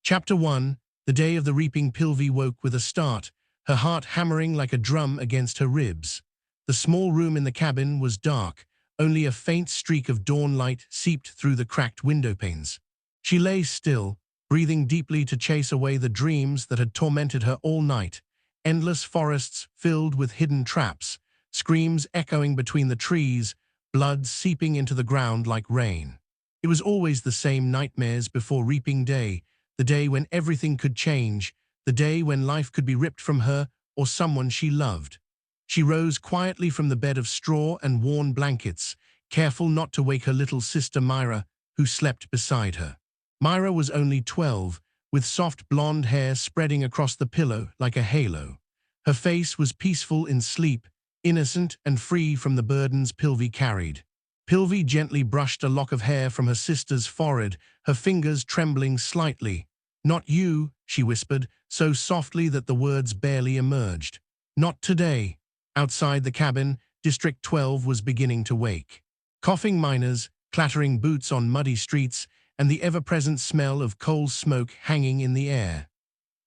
Chapter 1. The day of the reaping. Pilvi woke with a start, her heart hammering like a drum against her ribs. The small room in the cabin was dark, only a faint streak of dawn light seeped through the cracked window panes. She lay still, breathing deeply to chase away the dreams that had tormented her all night. Endless forests filled with hidden traps, screams echoing between the trees, blood seeping into the ground like rain. It was always the same nightmares before reaping day, the day when everything could change, the day when life could be ripped from her or someone she loved. She rose quietly from the bed of straw and worn blankets, careful not to wake her little sister Mira, who slept beside her. Mira was only 12, with soft blonde hair spreading across the pillow like a halo. Her face was peaceful in sleep, innocent and free from the burdens Pilvi carried. Pilvi gently brushed a lock of hair from her sister's forehead, her fingers trembling slightly. "Not you," she whispered, so softly that the words barely emerged. "Not today." Outside the cabin, District 12 was beginning to wake. Coughing miners, clattering boots on muddy streets, and the ever-present smell of coal smoke hanging in the air.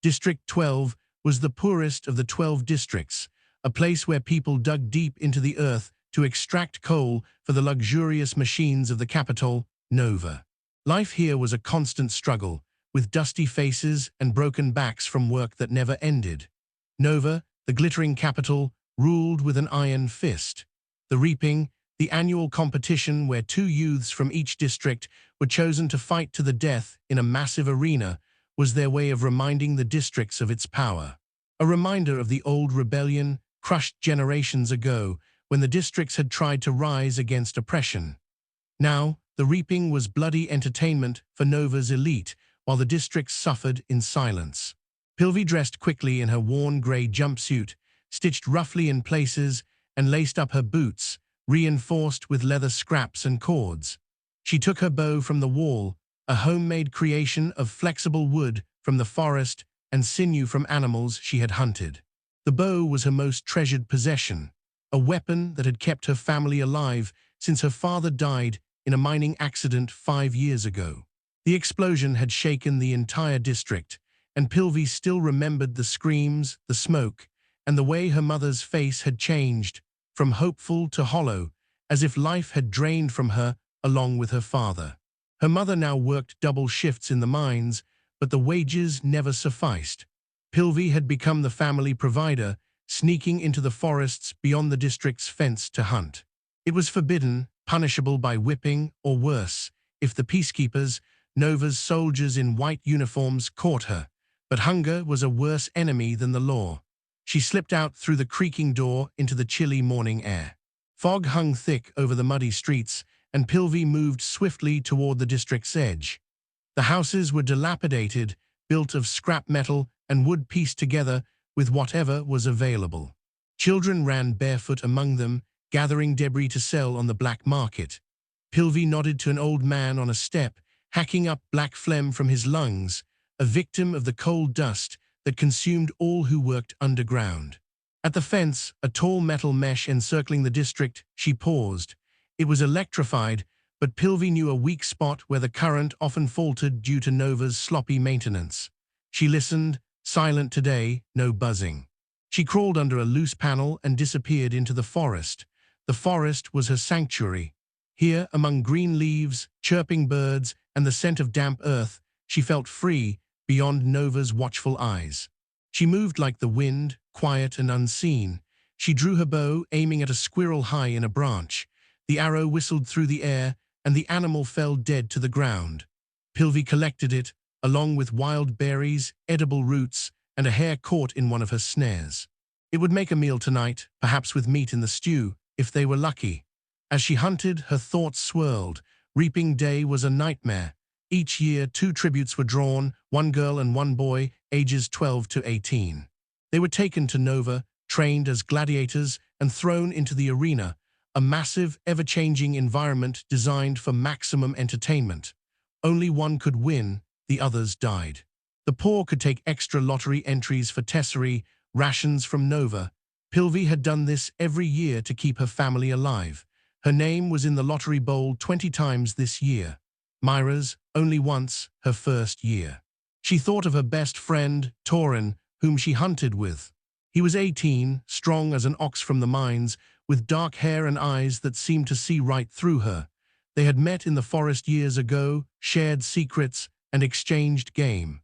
District 12 was the poorest of the 12 districts, a place where people dug deep into the earth to extract coal for the luxurious machines of the capital, Nova. Life here was a constant struggle, with dusty faces and broken backs from work that never ended. Nova, the glittering capital, ruled with an iron fist. The reaping, the annual competition where 2 youths from each district were chosen to fight to the death in a massive arena, was their way of reminding the districts of its power. A reminder of the old rebellion crushed generations ago, when the districts had tried to rise against oppression. Now, the reaping was bloody entertainment for Nova's elite, while the districts suffered in silence. Pilvi dressed quickly in her worn grey jumpsuit, stitched roughly in places, and laced up her boots, reinforced with leather scraps and cords. She took her bow from the wall, a homemade creation of flexible wood from the forest and sinew from animals she had hunted. The bow was her most treasured possession, a weapon that had kept her family alive since her father died in a mining accident 5 years ago. The explosion had shaken the entire district, and Pilvi still remembered the screams, the smoke, and the way her mother's face had changed, from hopeful to hollow, as if life had drained from her along with her father. Her mother now worked double shifts in the mines, but the wages never sufficed. Pilvi had become the family provider, sneaking into the forests beyond the district's fence to hunt. It was forbidden, punishable by whipping, or worse, if the peacekeepers, Nova's soldiers in white uniforms, caught her. But hunger was a worse enemy than the law. She slipped out through the creaking door into the chilly morning air. Fog hung thick over the muddy streets, and Pilvi moved swiftly toward the district's edge. The houses were dilapidated, built of scrap metal and wood pieced together with whatever was available. Children ran barefoot among them, gathering debris to sell on the black market. Pilvi nodded to an old man on a step, hacking up black phlegm from his lungs, a victim of the coal dust that consumed all who worked underground. At the fence, a tall metal mesh encircling the district, she paused. It was electrified, but Pilvi knew a weak spot where the current often faltered due to Nova's sloppy maintenance. She listened, silent today, no buzzing. She crawled under a loose panel and disappeared into the forest. The forest was her sanctuary. Here, among green leaves, chirping birds, and the scent of damp earth, she felt free, beyond Nova's watchful eyes. She moved like the wind, quiet and unseen. She drew her bow, aiming at a squirrel high in a branch. The arrow whistled through the air, and the animal fell dead to the ground. Pilvi collected it, along with wild berries, edible roots, and a hare caught in one of her snares. It would make a meal tonight, perhaps with meat in the stew, if they were lucky. As she hunted, her thoughts swirled. Reaping day was a nightmare. Each year, 2 tributes were drawn, 1 girl and 1 boy, ages 12 to 18. They were taken to Nova, trained as gladiators, and thrown into the arena, a massive, ever-changing environment designed for maximum entertainment. Only one could win, the others died. The poor could take extra lottery entries for tesserae, rations from Nova. Pilvi had done this every year to keep her family alive. Her name was in the lottery bowl 20 times this year. Mira's, only once, her first year. She thought of her best friend, Tauren, whom she hunted with. He was 18, strong as an ox from the mines, with dark hair and eyes that seemed to see right through her. They had met in the forest years ago, shared secrets, and exchanged game.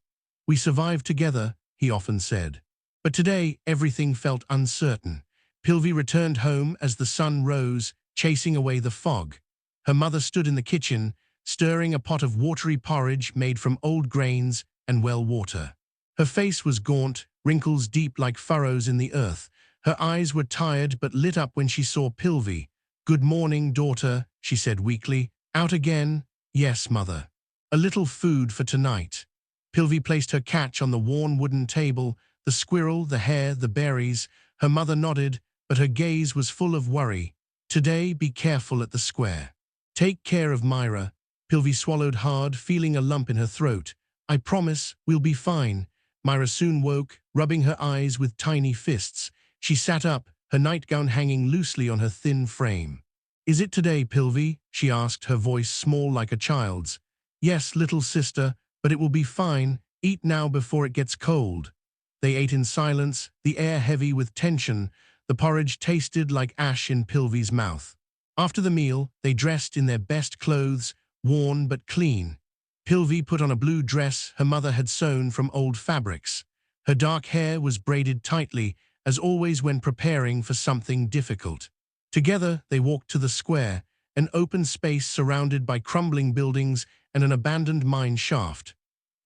"We survived together," he often said. But today, everything felt uncertain. Pilvi returned home as the sun rose, chasing away the fog. Her mother stood in the kitchen, stirring a pot of watery porridge made from old grains and well water. Her face was gaunt, wrinkles deep like furrows in the earth. Her eyes were tired but lit up when she saw Pilvi. "Good morning, daughter," she said weakly. "Out again?" "Yes, mother." "A little food for tonight." Pilvi placed her catch on the worn wooden table, the squirrel, the hare, the berries. Her mother nodded, but her gaze was full of worry. "Today, be careful at the square. Take care of Mira." Pilvi swallowed hard, feeling a lump in her throat. "I promise, we'll be fine." Mira soon woke, rubbing her eyes with tiny fists. She sat up, her nightgown hanging loosely on her thin frame. "Is it today, Pilvi?" she asked, her voice small like a child's. "Yes, little sister, but it will be fine. Eat now before it gets cold." They ate in silence, the air heavy with tension. The porridge tasted like ash in Pilvi's mouth. After the meal, they dressed in their best clothes, worn but clean. Pilvi put on a blue dress her mother had sewn from old fabrics. Her dark hair was braided tightly, as always when preparing for something difficult. Together, they walked to the square, an open space surrounded by crumbling buildings and an abandoned mine shaft.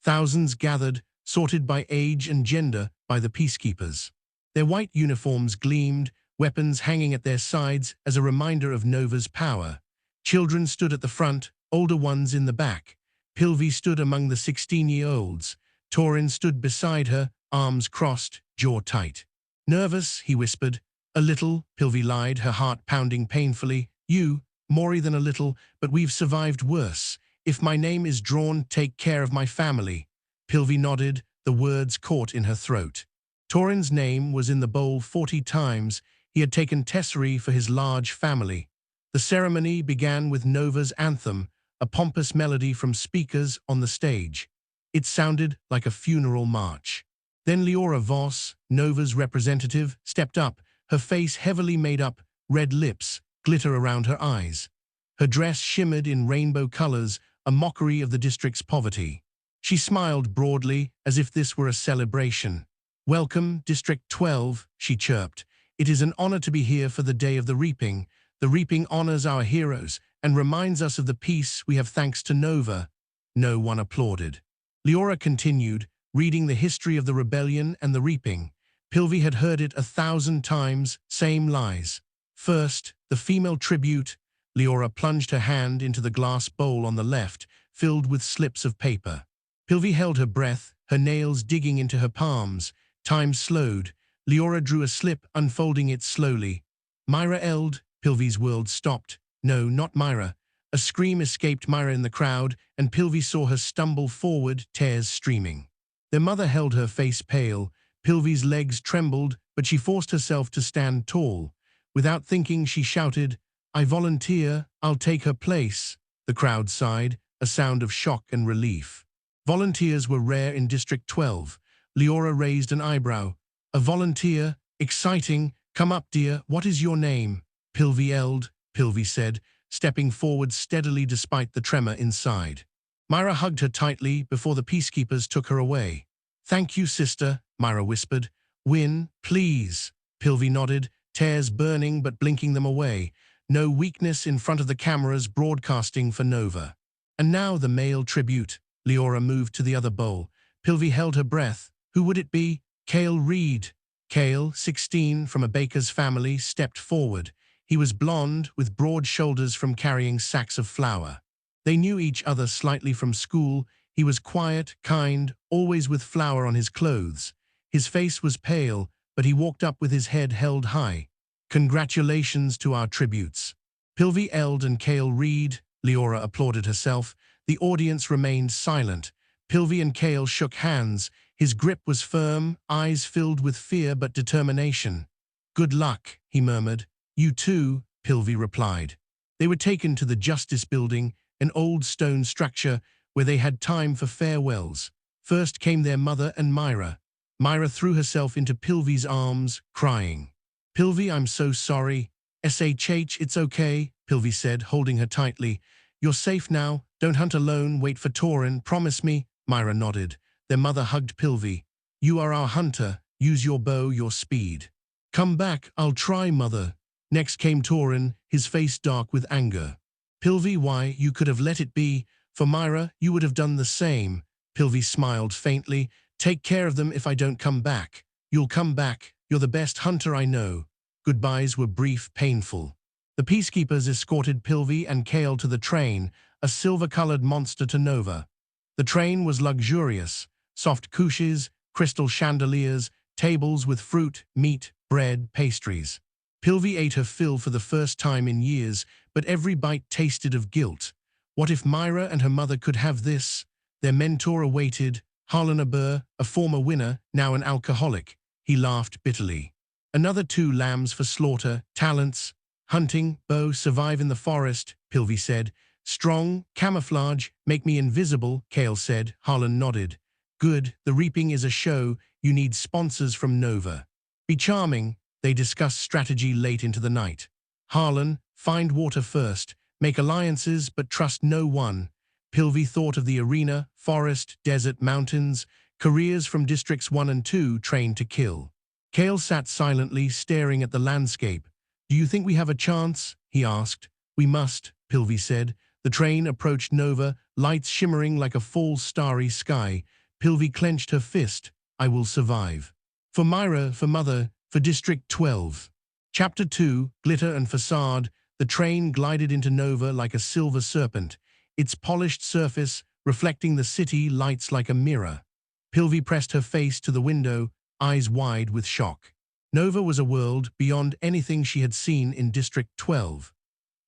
Thousands gathered, sorted by age and gender by the peacekeepers. Their white uniforms gleamed, weapons hanging at their sides as a reminder of Nova's power. Children stood at the front, older ones in the back. Pilvi stood among the 16-year-olds. Tauren stood beside her, arms crossed, jaw tight. "Nervous," he whispered. "A little," Pilvi lied, her heart pounding painfully. "You, more than a little, but we've survived worse. If my name is drawn, take care of my family." Pilvi nodded, the words caught in her throat. Tauren's name was in the bowl 40 times. He had taken tesserae for his large family. The ceremony began with Nova's anthem, a pompous melody from speakers on the stage. It sounded like a funeral march. Then Leora Voss, Nova's representative, stepped up, her face heavily made up, red lips, glitter around her eyes. Her dress shimmered in rainbow colors, a mockery of the district's poverty. She smiled broadly, as if this were a celebration. "Welcome, District 12, she chirped. "It is an honor to be here for the day of the reaping. The reaping honors our heroes and reminds us of the peace we have thanks to Nova." No one applauded. Leora continued, reading the history of the rebellion and the reaping. Pilvi had heard it 1,000 times, same lies. First, the female tribute. Leora plunged her hand into the glass bowl on the left, filled with slips of paper. Pilvi held her breath, her nails digging into her palms. Time slowed. Leora drew a slip, unfolding it slowly. "Mira Eld." Pilvi's world stopped. No, not Mira. A scream escaped Mira in the crowd, and Pilvi saw her stumble forward, tears streaming. Their mother held her, face pale. Pilvi's legs trembled, but she forced herself to stand tall. Without thinking, she shouted, "I volunteer, I'll take her place." The crowd sighed, a sound of shock and relief. Volunteers were rare in District 12. Leora raised an eyebrow. "A volunteer? Exciting. Come up, dear. What is your name?" "Pilvi Eld," Pilvi said, stepping forward steadily despite the tremor inside. Mira hugged her tightly before the peacekeepers took her away. "Thank you, sister," Mira whispered. "Win, please." Pilvi nodded, tears burning but blinking them away. No weakness in front of the cameras broadcasting for Nova. And now the male tribute. Leora moved to the other bowl. Pilvi held her breath. Who would it be? Cale Reed. Cale, 16, from a baker's family, stepped forward. He was blond, with broad shoulders from carrying sacks of flour. They knew each other slightly from school. He was quiet, kind, always with flour on his clothes. His face was pale, but he walked up with his head held high. "Congratulations to our tributes." Pilvi Eld and Cale Reed, Leora applauded herself. The audience remained silent. Pilvi and Cale shook hands. His grip was firm, eyes filled with fear but determination. "Good luck," he murmured. "You too," Pilvi replied. They were taken to the Justice Building, an old stone structure where they had time for farewells. First came their mother and Mira. Mira threw herself into Pilvi's arms, crying. "Pilvi, I'm so sorry." "Shh, it's okay," Pilvi said, holding her tightly. "You're safe now. Don't hunt alone. Wait for Tauren. Promise me." Mira nodded. Their mother hugged Pilvi. "You are our hunter. Use your bow, your speed." "Come back. I'll try, mother." Next came Tauren, his face dark with anger. "Pilvi, why? You could have let it be. For Mira, you would have done the same." Pilvi smiled faintly. "Take care of them if I don't come back." "You'll come back. You're the best hunter I know." Goodbyes were brief, painful. The peacekeepers escorted Pilvi and Kale to the train, a silver-colored monster to Nova. The train was luxurious. Soft couches, crystal chandeliers, tables with fruit, meat, bread, pastries. Pilvi ate her fill for the first time in years, but every bite tasted of guilt. What if Mira and her mother could have this? Their mentor awaited, Harlan Aber, a former winner, now an alcoholic. He laughed bitterly. "Another 2 lambs for slaughter, talents, hunting, bow, survive in the forest," Pilvi said. "Strong, camouflage, make me invisible," Kale said. Harlan nodded. "Good, the reaping is a show. You need sponsors from Nova." "Be charming." They discussed strategy late into the night. Harlan, find water first. Make alliances, but trust no one. Pilvi thought of the arena, forest, desert, mountains, careers from Districts 1 and 2 trained to kill. Kale sat silently, staring at the landscape. "Do you think we have a chance?" he asked. "We must," Pilvi said. The train approached Nova, lights shimmering like a fall starry sky. Pilvi clenched her fist. "I will survive. For Mira, for Mother, for District 12. Chapter 2, Glitter and Facade. The train glided into Nova like a silver serpent, its polished surface reflecting the city lights like a mirror. Pilvi pressed her face to the window, eyes wide with shock. Nova was a world beyond anything she had seen in District 12.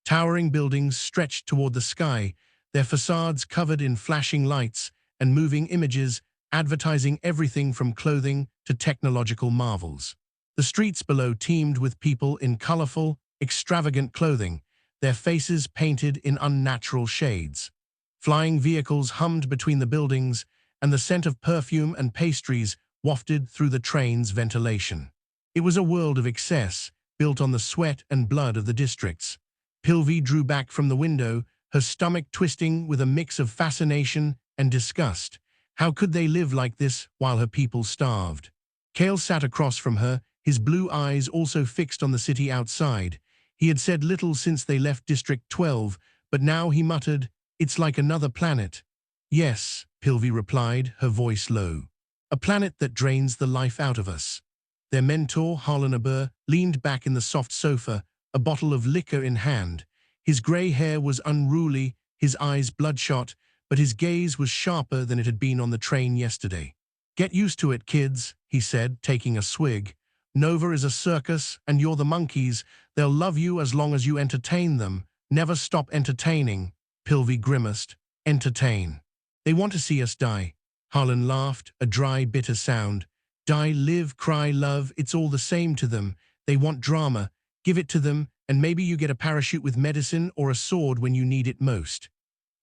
Towering buildings stretched toward the sky, their facades covered in flashing lights and moving images, advertising everything from clothing to technological marvels. The streets below teemed with people in colorful, extravagant clothing, their faces painted in unnatural shades. Flying vehicles hummed between the buildings, and the scent of perfume and pastries wafted through the train's ventilation. It was a world of excess, built on the sweat and blood of the districts. Pilvi drew back from the window, her stomach twisting with a mix of fascination and disgust. How could they live like this while her people starved? Kale sat across from her, his blue eyes also fixed on the city outside. He had said little since they left District 12, but now he muttered, "It's like another planet." "Yes," Pilvi replied, her voice low. "A planet that drains the life out of us." Their mentor, Harlan Aber, leaned back in the soft sofa, a bottle of liquor in hand. His grey hair was unruly, his eyes bloodshot, but his gaze was sharper than it had been on the train yesterday. "Get used to it, kids," he said, taking a swig. "Nova is a circus, and you're the monkeys. They'll love you as long as you entertain them. Never stop entertaining." Pilvi grimaced. "Entertain. They want to see us die." Harlan laughed, a dry, bitter sound. "Die, live, cry, love, it's all the same to them. They want drama. Give it to them, and maybe you get a parachute with medicine or a sword when you need it most."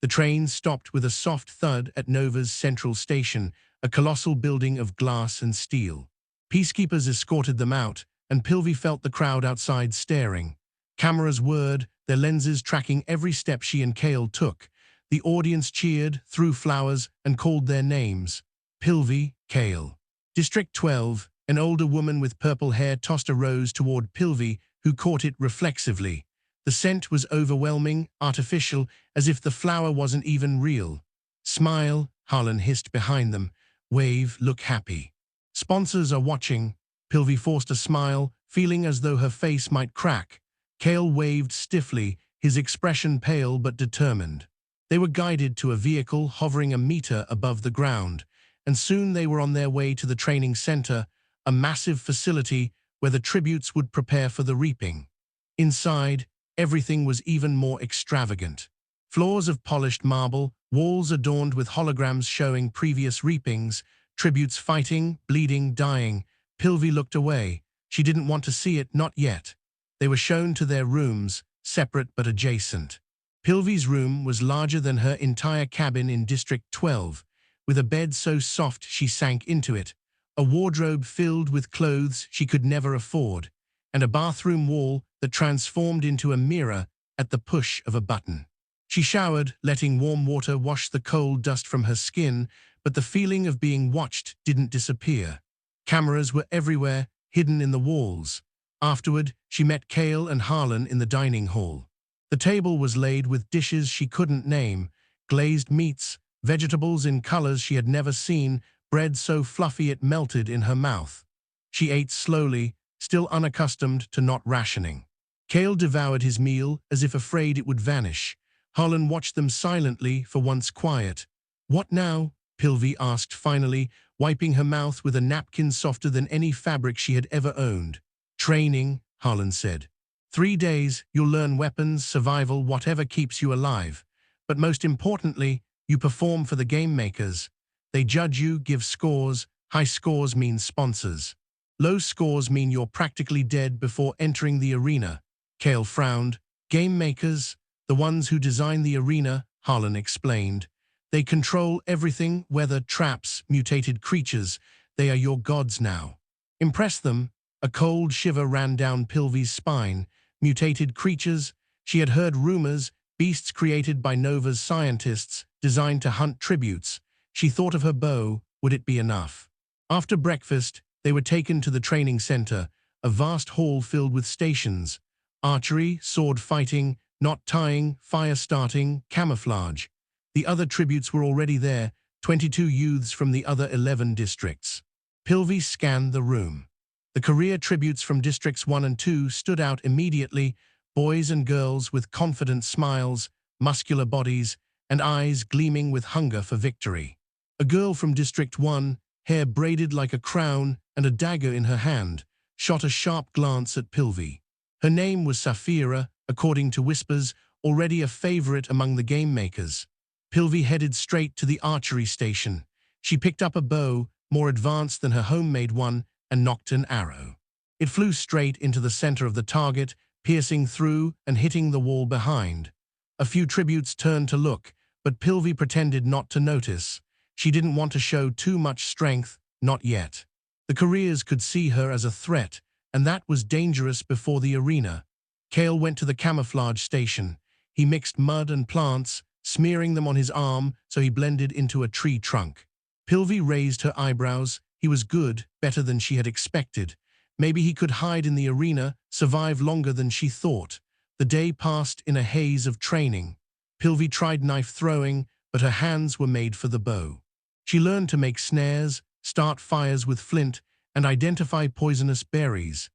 The train stopped with a soft thud at Nova's central station, a colossal building of glass and steel. Peacekeepers escorted them out, and Pilvi felt the crowd outside staring. Cameras whirred, their lenses tracking every step she and Kale took. The audience cheered, threw flowers, and called their names. Pilvi, Kale. District 12, an older woman with purple hair tossed a rose toward Pilvi, who caught it reflexively. The scent was overwhelming, artificial, as if the flower wasn't even real. "Smile," Harlan hissed behind them. "Wave, look happy. Sponsors are watching." Pilvi forced a smile, feeling as though her face might crack. Kale waved stiffly, his expression pale but determined. They were guided to a vehicle hovering a meter above the ground, and soon they were on their way to the training center, a massive facility where the tributes would prepare for the reaping. Inside, everything was even more extravagant. Floors of polished marble, walls adorned with holograms showing previous reapings, tributes fighting, bleeding, dying. Pilvi looked away. She didn't want to see it, not yet. They were shown to their rooms, separate but adjacent. Pilvi's room was larger than her entire cabin in District 12. with a bed so soft she sank into it, a wardrobe filled with clothes she could never afford, and a bathroom wall that transformed into a mirror at the push of a button. She showered, letting warm water wash the cold dust from her skin, but the feeling of being watched didn't disappear. Cameras were everywhere, hidden in the walls. Afterward, she met Kale and Harlan in the dining hall. The table was laid with dishes she couldn't name, glazed meats, vegetables in colors she had never seen, bread so fluffy it melted in her mouth. She ate slowly, still unaccustomed to not rationing. Kale devoured his meal as if afraid it would vanish. Harlan watched them silently, for once quiet. "What now?" Pilvi asked finally, wiping her mouth with a napkin softer than any fabric she had ever owned. "Training," Harlan said. 3 days, you'll learn weapons, survival, whatever keeps you alive. But most importantly, you perform for the game makers. They judge you, give scores. High scores mean sponsors. Low scores mean you're practically dead before entering the arena." Kale frowned. "Game makers? The ones who design the arena," Harlan explained. "They control everything, weather, traps, mutated creatures. They are your gods now. Impress them." A cold shiver ran down Pilvi's spine. Mutated creatures? She had heard rumors, beasts created by Nova's scientists, designed to hunt tributes. She thought of her bow. Would it be enough? After breakfast, they were taken to the training center, a vast hall filled with stations. Archery, sword fighting, knot tying, fire starting, camouflage. The other tributes were already there, 22 youths from the other 11 districts. Pilvi scanned the room. The career tributes from Districts 1 and 2 stood out immediately, boys and girls with confident smiles, muscular bodies, and eyes gleaming with hunger for victory. A girl from District 1, hair braided like a crown and a dagger in her hand, shot a sharp glance at Pilvi. Her name was Safira, according to whispers, already a favorite among the game makers. Pilvi headed straight to the archery station. She picked up a bow, more advanced than her homemade one, and nocked an arrow. It flew straight into the center of the target, piercing through and hitting the wall behind. A few tributes turned to look, but Pilvi pretended not to notice. She didn't want to show too much strength, not yet. The careers could see her as a threat, and that was dangerous before the arena. Kale went to the camouflage station. He mixed mud and plants, smearing them on his arm so he blended into a tree trunk. Pilvi raised her eyebrows. He was good, better than she had expected. Maybe he could hide in the arena, survive longer than she thought. The day passed in a haze of training. Pilvi tried knife throwing, but her hands were made for the bow. She learned to make snares, start fires with flint, and identify poisonous berries.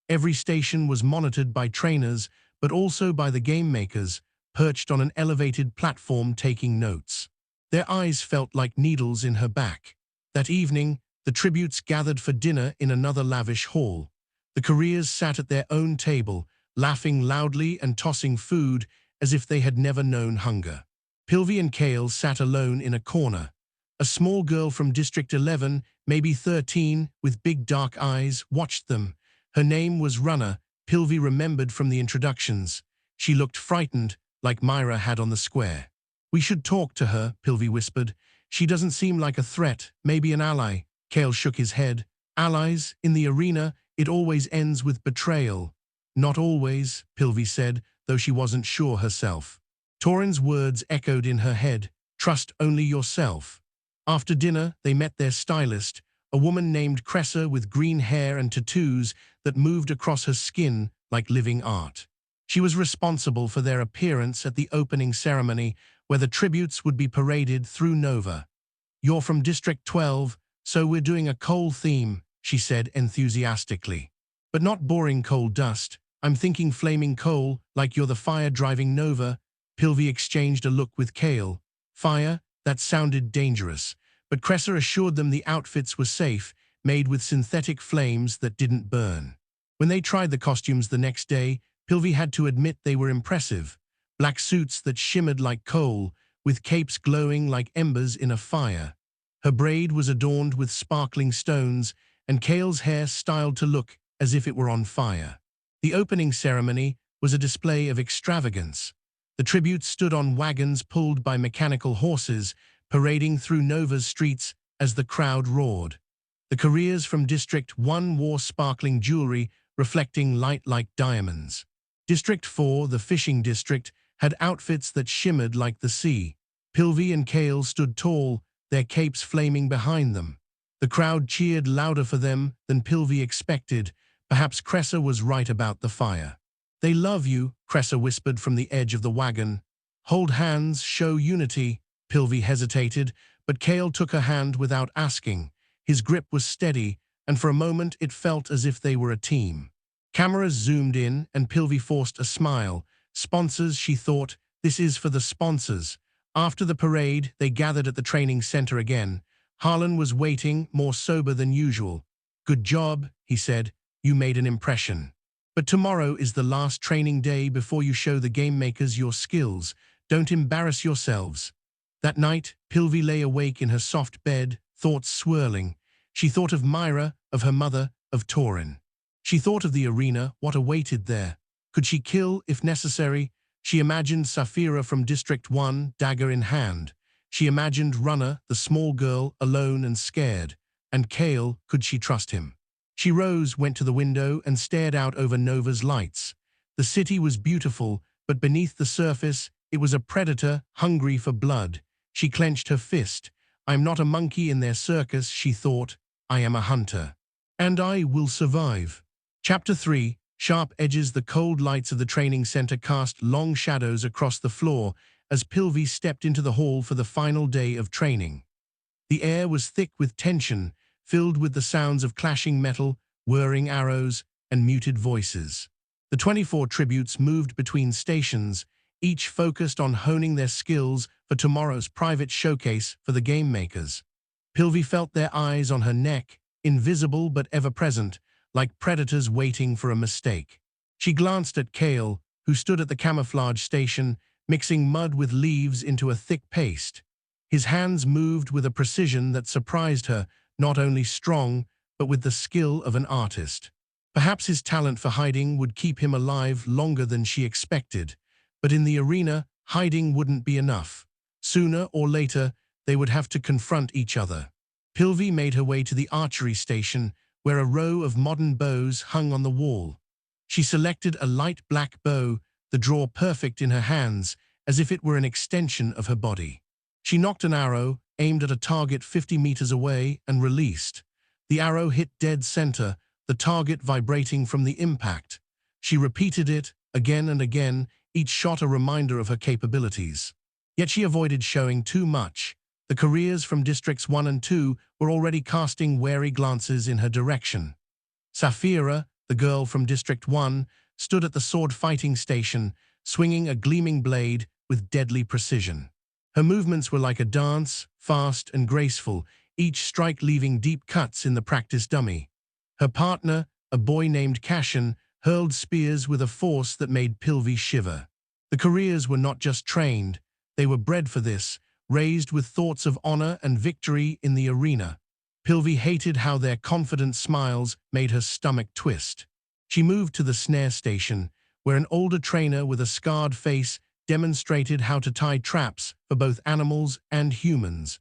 Every station was monitored by trainers, but also by the game makers, perched on an elevated platform taking notes. Their eyes felt like needles in her back. That evening, the tributes gathered for dinner in another lavish hall. The careers sat at their own table, laughing loudly and tossing food as if they had never known hunger. Pilvi and Kale sat alone in a corner. A small girl from District 11, maybe 13, with big dark eyes, watched them. Her name was Runner, Pilvi remembered from the introductions. She looked frightened, like Mira had on the square. "We should talk to her," Pilvi whispered. "She doesn't seem like a threat, maybe an ally." Kale shook his head. "Allies, in the arena, it always ends with betrayal." "Not always," Pilvi said, though she wasn't sure herself. Torin's words echoed in her head. "Trust only yourself." After dinner, they met their stylist, a woman named Cressa with green hair and tattoos that moved across her skin like living art. She was responsible for their appearance at the opening ceremony, where the tributes would be paraded through Nova. "You're from District 12, so we're doing a coal theme," she said enthusiastically. "But not boring coal dust. I'm thinking flaming coal, like you're the fire driving Nova." Pilvi exchanged a look with Kale. Fire? That sounded dangerous. But Cressa assured them the outfits were safe, made with synthetic flames that didn't burn. When they tried the costumes the next day, Pilvi had to admit they were impressive. Black suits that shimmered like coal, with capes glowing like embers in a fire. Her braid was adorned with sparkling stones, and Kale's hair styled to look as if it were on fire. The opening ceremony was a display of extravagance. The tributes stood on wagons pulled by mechanical horses, parading through Nova's streets as the crowd roared. The couriers from District 1 wore sparkling jewelry reflecting light like diamonds. District 4, the fishing district, had outfits that shimmered like the sea. Pilvi and Kale stood tall, their capes flaming behind them. The crowd cheered louder for them than Pilvi expected. Perhaps Cressa was right about the fire. "They love you," Cressa whispered from the edge of the wagon. "Hold hands, show unity." Pilvi hesitated, but Kale took her hand without asking. His grip was steady, and for a moment it felt as if they were a team. Cameras zoomed in, and Pilvi forced a smile. Sponsors, she thought, this is for the sponsors. After the parade, they gathered at the training center again. Harlan was waiting, more sober than usual. "Good job," he said. "You made an impression. But tomorrow is the last training day before you show the game makers your skills. Don't embarrass yourselves." That night, Pilvi lay awake in her soft bed, thoughts swirling. She thought of Mira, of her mother, of Torin. She thought of the arena, what awaited there. Could she kill, if necessary? She imagined Saphira from District 1, dagger in hand. She imagined Runner, the small girl, alone and scared. And Kale, could she trust him? She rose, went to the window, and stared out over Nova's lights. The city was beautiful, but beneath the surface, it was a predator, hungry for blood. She clenched her fist. "I'm not a monkey in their circus," she thought. "I am a hunter. And I will survive." Chapter 3. Sharp edges. The cold lights of the training center cast long shadows across the floor as Pilvi stepped into the hall for the final day of training. The air was thick with tension, filled with the sounds of clashing metal, whirring arrows, and muted voices. The 24 tributes moved between stations, each focused on honing their skills for tomorrow's private showcase for the game makers. Pilvi felt their eyes on her neck, invisible but ever-present, like predators waiting for a mistake. She glanced at Kale, who stood at the camouflage station, mixing mud with leaves into a thick paste. His hands moved with a precision that surprised her, not only strong, but with the skill of an artist. Perhaps his talent for hiding would keep him alive longer than she expected, but in the arena, hiding wouldn't be enough. Sooner or later, they would have to confront each other. Pilvi made her way to the archery station, where a row of modern bows hung on the wall. She selected a light black bow, the draw perfect in her hands, as if it were an extension of her body. She nocked an arrow, aimed at a target 50 meters away, and released. The arrow hit dead center, the target vibrating from the impact. She repeated it, again and again, each shot a reminder of her capabilities. Yet she avoided showing too much. The couriers from Districts 1 and 2 were already casting wary glances in her direction. Saphira, the girl from District 1, stood at the sword-fighting station, swinging a gleaming blade with deadly precision. Her movements were like a dance, fast and graceful, each strike leaving deep cuts in the practice dummy. Her partner, a boy named Cashin, hurled spears with a force that made Pilvi shiver. The couriers were not just trained, they were bred for this, raised with thoughts of honor and victory in the arena. Pilvi hated how their confident smiles made her stomach twist. She moved to the snare station, where an older trainer with a scarred face demonstrated how to tie traps for both animals and humans.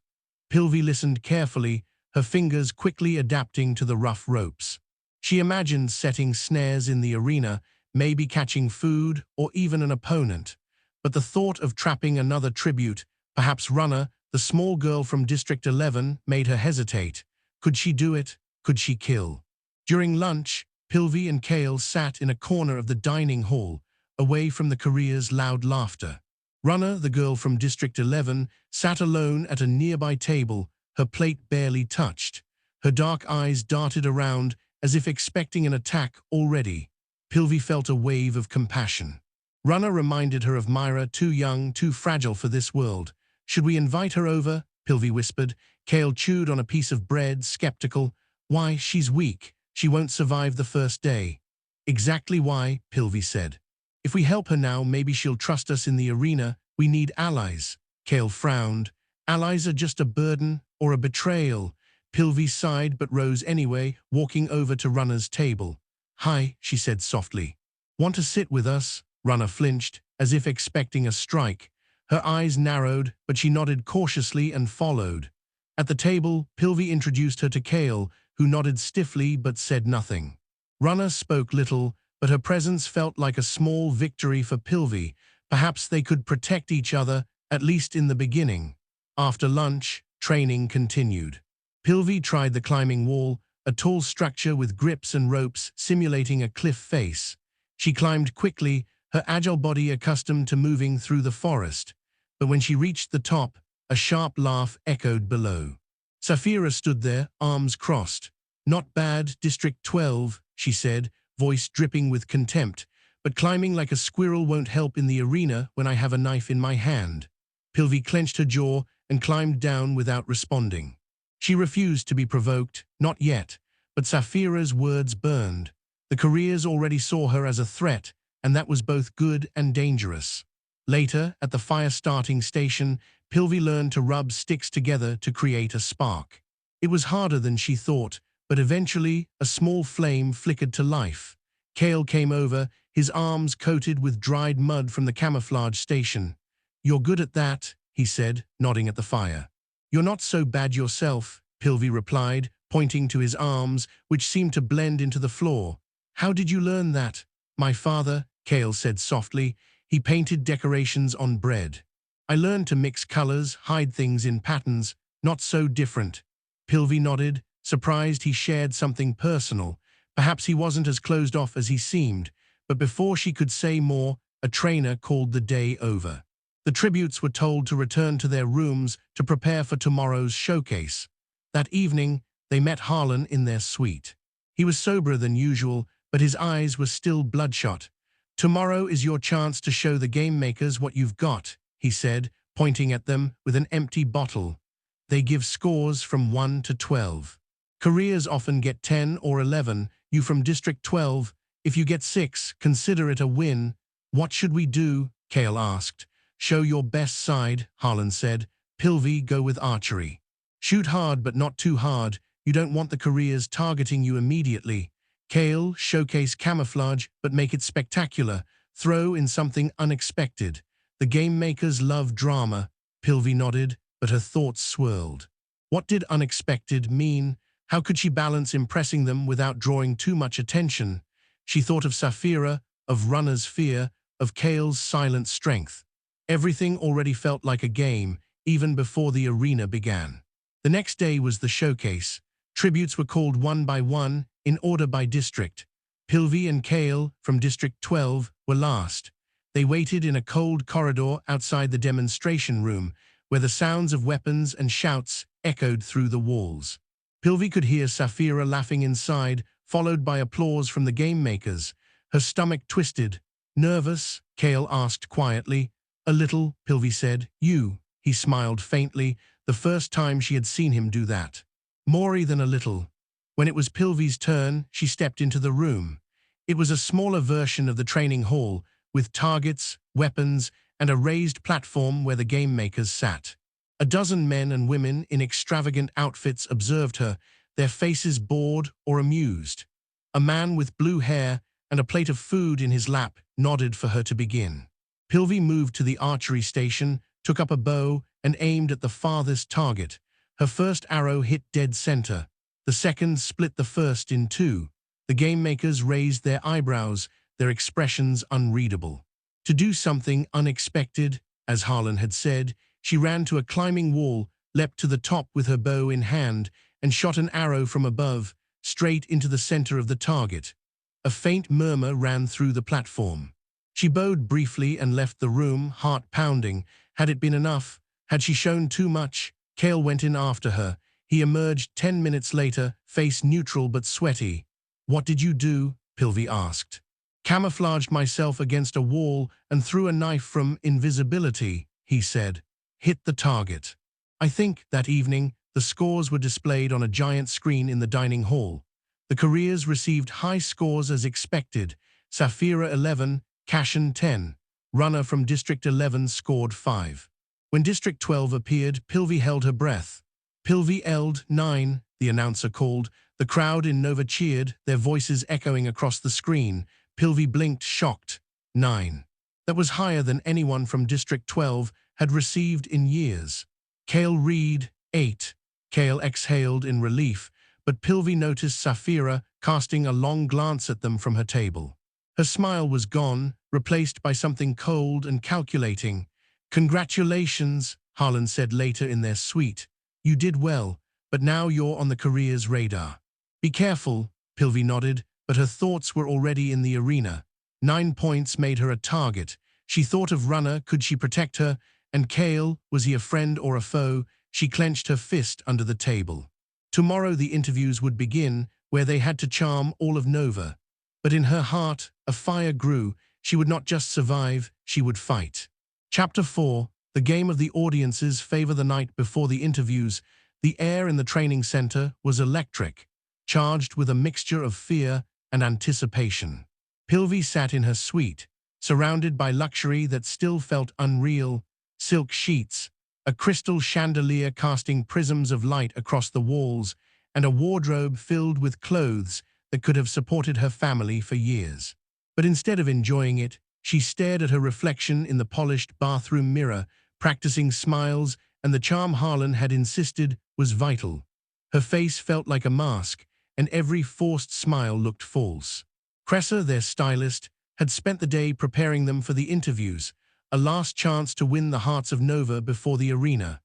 Pilvi listened carefully, her fingers quickly adapting to the rough ropes. She imagined setting snares in the arena, maybe catching food or even an opponent. But the thought of trapping another tribute, perhaps Runner, the small girl from District 11, made her hesitate. Could she do it? Could she kill? During lunch, Pilvi and Kale sat in a corner of the dining hall, away from the couriers' loud laughter. Runner, the girl from District 11, sat alone at a nearby table, her plate barely touched. Her dark eyes darted around, as if expecting an attack already. Pilvi felt a wave of compassion. Runner reminded her of Mira, too young, too fragile for this world. "Should we invite her over?" Pilvi whispered. Kale chewed on a piece of bread, skeptical. "Why, she's weak. She won't survive the first day." "Exactly why," Pilvi said. "If we help her now, maybe she'll trust us in the arena. We need allies." Kale frowned. "Allies are just a burden or a betrayal." Pilvi sighed but rose anyway, walking over to Runner's table. "Hi," she said softly. "Want to sit with us?" Runner flinched, as if expecting a strike. Her eyes narrowed, but she nodded cautiously and followed. At the table, Pilvi introduced her to Kale, who nodded stiffly but said nothing. Runner spoke little, but her presence felt like a small victory for Pilvi. Perhaps they could protect each other, at least in the beginning. After lunch, training continued. Pilvi tried the climbing wall, a tall structure with grips and ropes simulating a cliff face. She climbed quickly, her agile body accustomed to moving through the forest. But when she reached the top, a sharp laugh echoed below. Sapphira stood there, arms crossed. "Not bad, District 12, she said, voice dripping with contempt, "but climbing like a squirrel won't help in the arena when I have a knife in my hand." Pilvi clenched her jaw and climbed down without responding. She refused to be provoked, not yet, but Sapphira's words burned. The careers already saw her as a threat, and that was both good and dangerous. Later, at the fire-starting station, Pilvi learned to rub sticks together to create a spark. It was harder than she thought, but eventually a small flame flickered to life. Kale came over, his arms coated with dried mud from the camouflage station. "You're good at that," he said, nodding at the fire. "You're not so bad yourself," Pilvi replied, pointing to his arms, which seemed to blend into the floor. "How did you learn that?" "My father," Kale said softly. "He painted decorations on bread. I learned to mix colors, hide things in patterns, not so different." Pilvi nodded, surprised he shared something personal. Perhaps he wasn't as closed off as he seemed, but before she could say more, a trainer called the day over. The tributes were told to return to their rooms to prepare for tomorrow's showcase. That evening, they met Harlan in their suite. He was soberer than usual, but his eyes were still bloodshot. "Tomorrow is your chance to show the game makers what you've got," he said, pointing at them with an empty bottle. "They give scores from 1 to 12. Careers often get 10 or 11, you from District 12. If you get 6, consider it a win." "What should we do?" Kale asked. "Show your best side," Harlan said. "Pilvi, go with archery. Shoot hard but not too hard. You don't want the careers targeting you immediately." "Kale, showcase camouflage but make it spectacular. Throw in something unexpected. The game makers love drama." Pilvi nodded, but her thoughts swirled. What did unexpected mean? How could she balance impressing them without drawing too much attention? She thought of Sapphira, of Runner's fear, of Kale's silent strength. Everything already felt like a game, even before the arena began. The next day was the showcase. Tributes were called one by one, in order by district. Pilvi and Kale, from District 12, were last. They waited in a cold corridor outside the demonstration room, where the sounds of weapons and shouts echoed through the walls. Pilvi could hear Sapphira laughing inside, followed by applause from the game makers. Her stomach twisted. "Nervous?" Kale asked quietly. "A little," Pilvi said. "You?" He smiled faintly, the first time she had seen him do that. "More than a little." When it was Pilvi's turn, she stepped into the room. It was a smaller version of the training hall, with targets, weapons, and a raised platform where the game makers sat. A dozen men and women in extravagant outfits observed her, their faces bored or amused. A man with blue hair and a plate of food in his lap nodded for her to begin. Pilvi moved to the archery station, took up a bow, and aimed at the farthest target. Her first arrow hit dead center. The second split the first in two. The game makers raised their eyebrows, their expressions unreadable. To do something unexpected, as Harlan had said, she ran to a climbing wall, leapt to the top with her bow in hand, and shot an arrow from above, straight into the center of the target. A faint murmur ran through the platform. She bowed briefly and left the room, heart pounding. Had it been enough? Had she shown too much? Kale went in after her. He emerged 10 minutes later, face neutral but sweaty. "What did you do?" Pilvi asked. "Camouflaged myself against a wall and threw a knife from invisibility," he said. "Hit the target." I think, that evening, the scores were displayed on a giant screen in the dining hall. The careers received high scores as expected. Sapphira 11, Cashin 10. Runner from District 11 scored 5. When District 12 appeared, Pilvi held her breath. "Pilvi Eld 9, the announcer called. The crowd in Nova cheered, their voices echoing across the screen. Pilvi blinked, shocked. 9. That was higher than anyone from District 12, had received in years. Kale Reed, 8. Kale exhaled in relief, but Pilvi noticed Sapphira casting a long glance at them from her table. Her smile was gone, replaced by something cold and calculating. "Congratulations," Harlan said later in their suite. "You did well, but now you're on the careers radar." "Be careful," Pilvi nodded, but her thoughts were already in the arena. 9 points made her a target. She thought of Runner, could she protect her? And Kale, was he a friend or a foe? She clenched her fist under the table. Tomorrow the interviews would begin, where they had to charm all of Nova. But in her heart, a fire grew. She would not just survive, she would fight. Chapter 4. The game of the audiences favor the night before the interviews. The air in the training center was electric, charged with a mixture of fear and anticipation. Pilvi sat in her suite, surrounded by luxury that still felt unreal: silk sheets, a crystal chandelier casting prisms of light across the walls, and a wardrobe filled with clothes that could have supported her family for years. But instead of enjoying it, she stared at her reflection in the polished bathroom mirror, practicing smiles, and the charm Harlan had insisted was vital. Her face felt like a mask, and every forced smile looked false. Cressa, their stylist, had spent the day preparing them for the interviews, a last chance to win the hearts of Nova before the arena.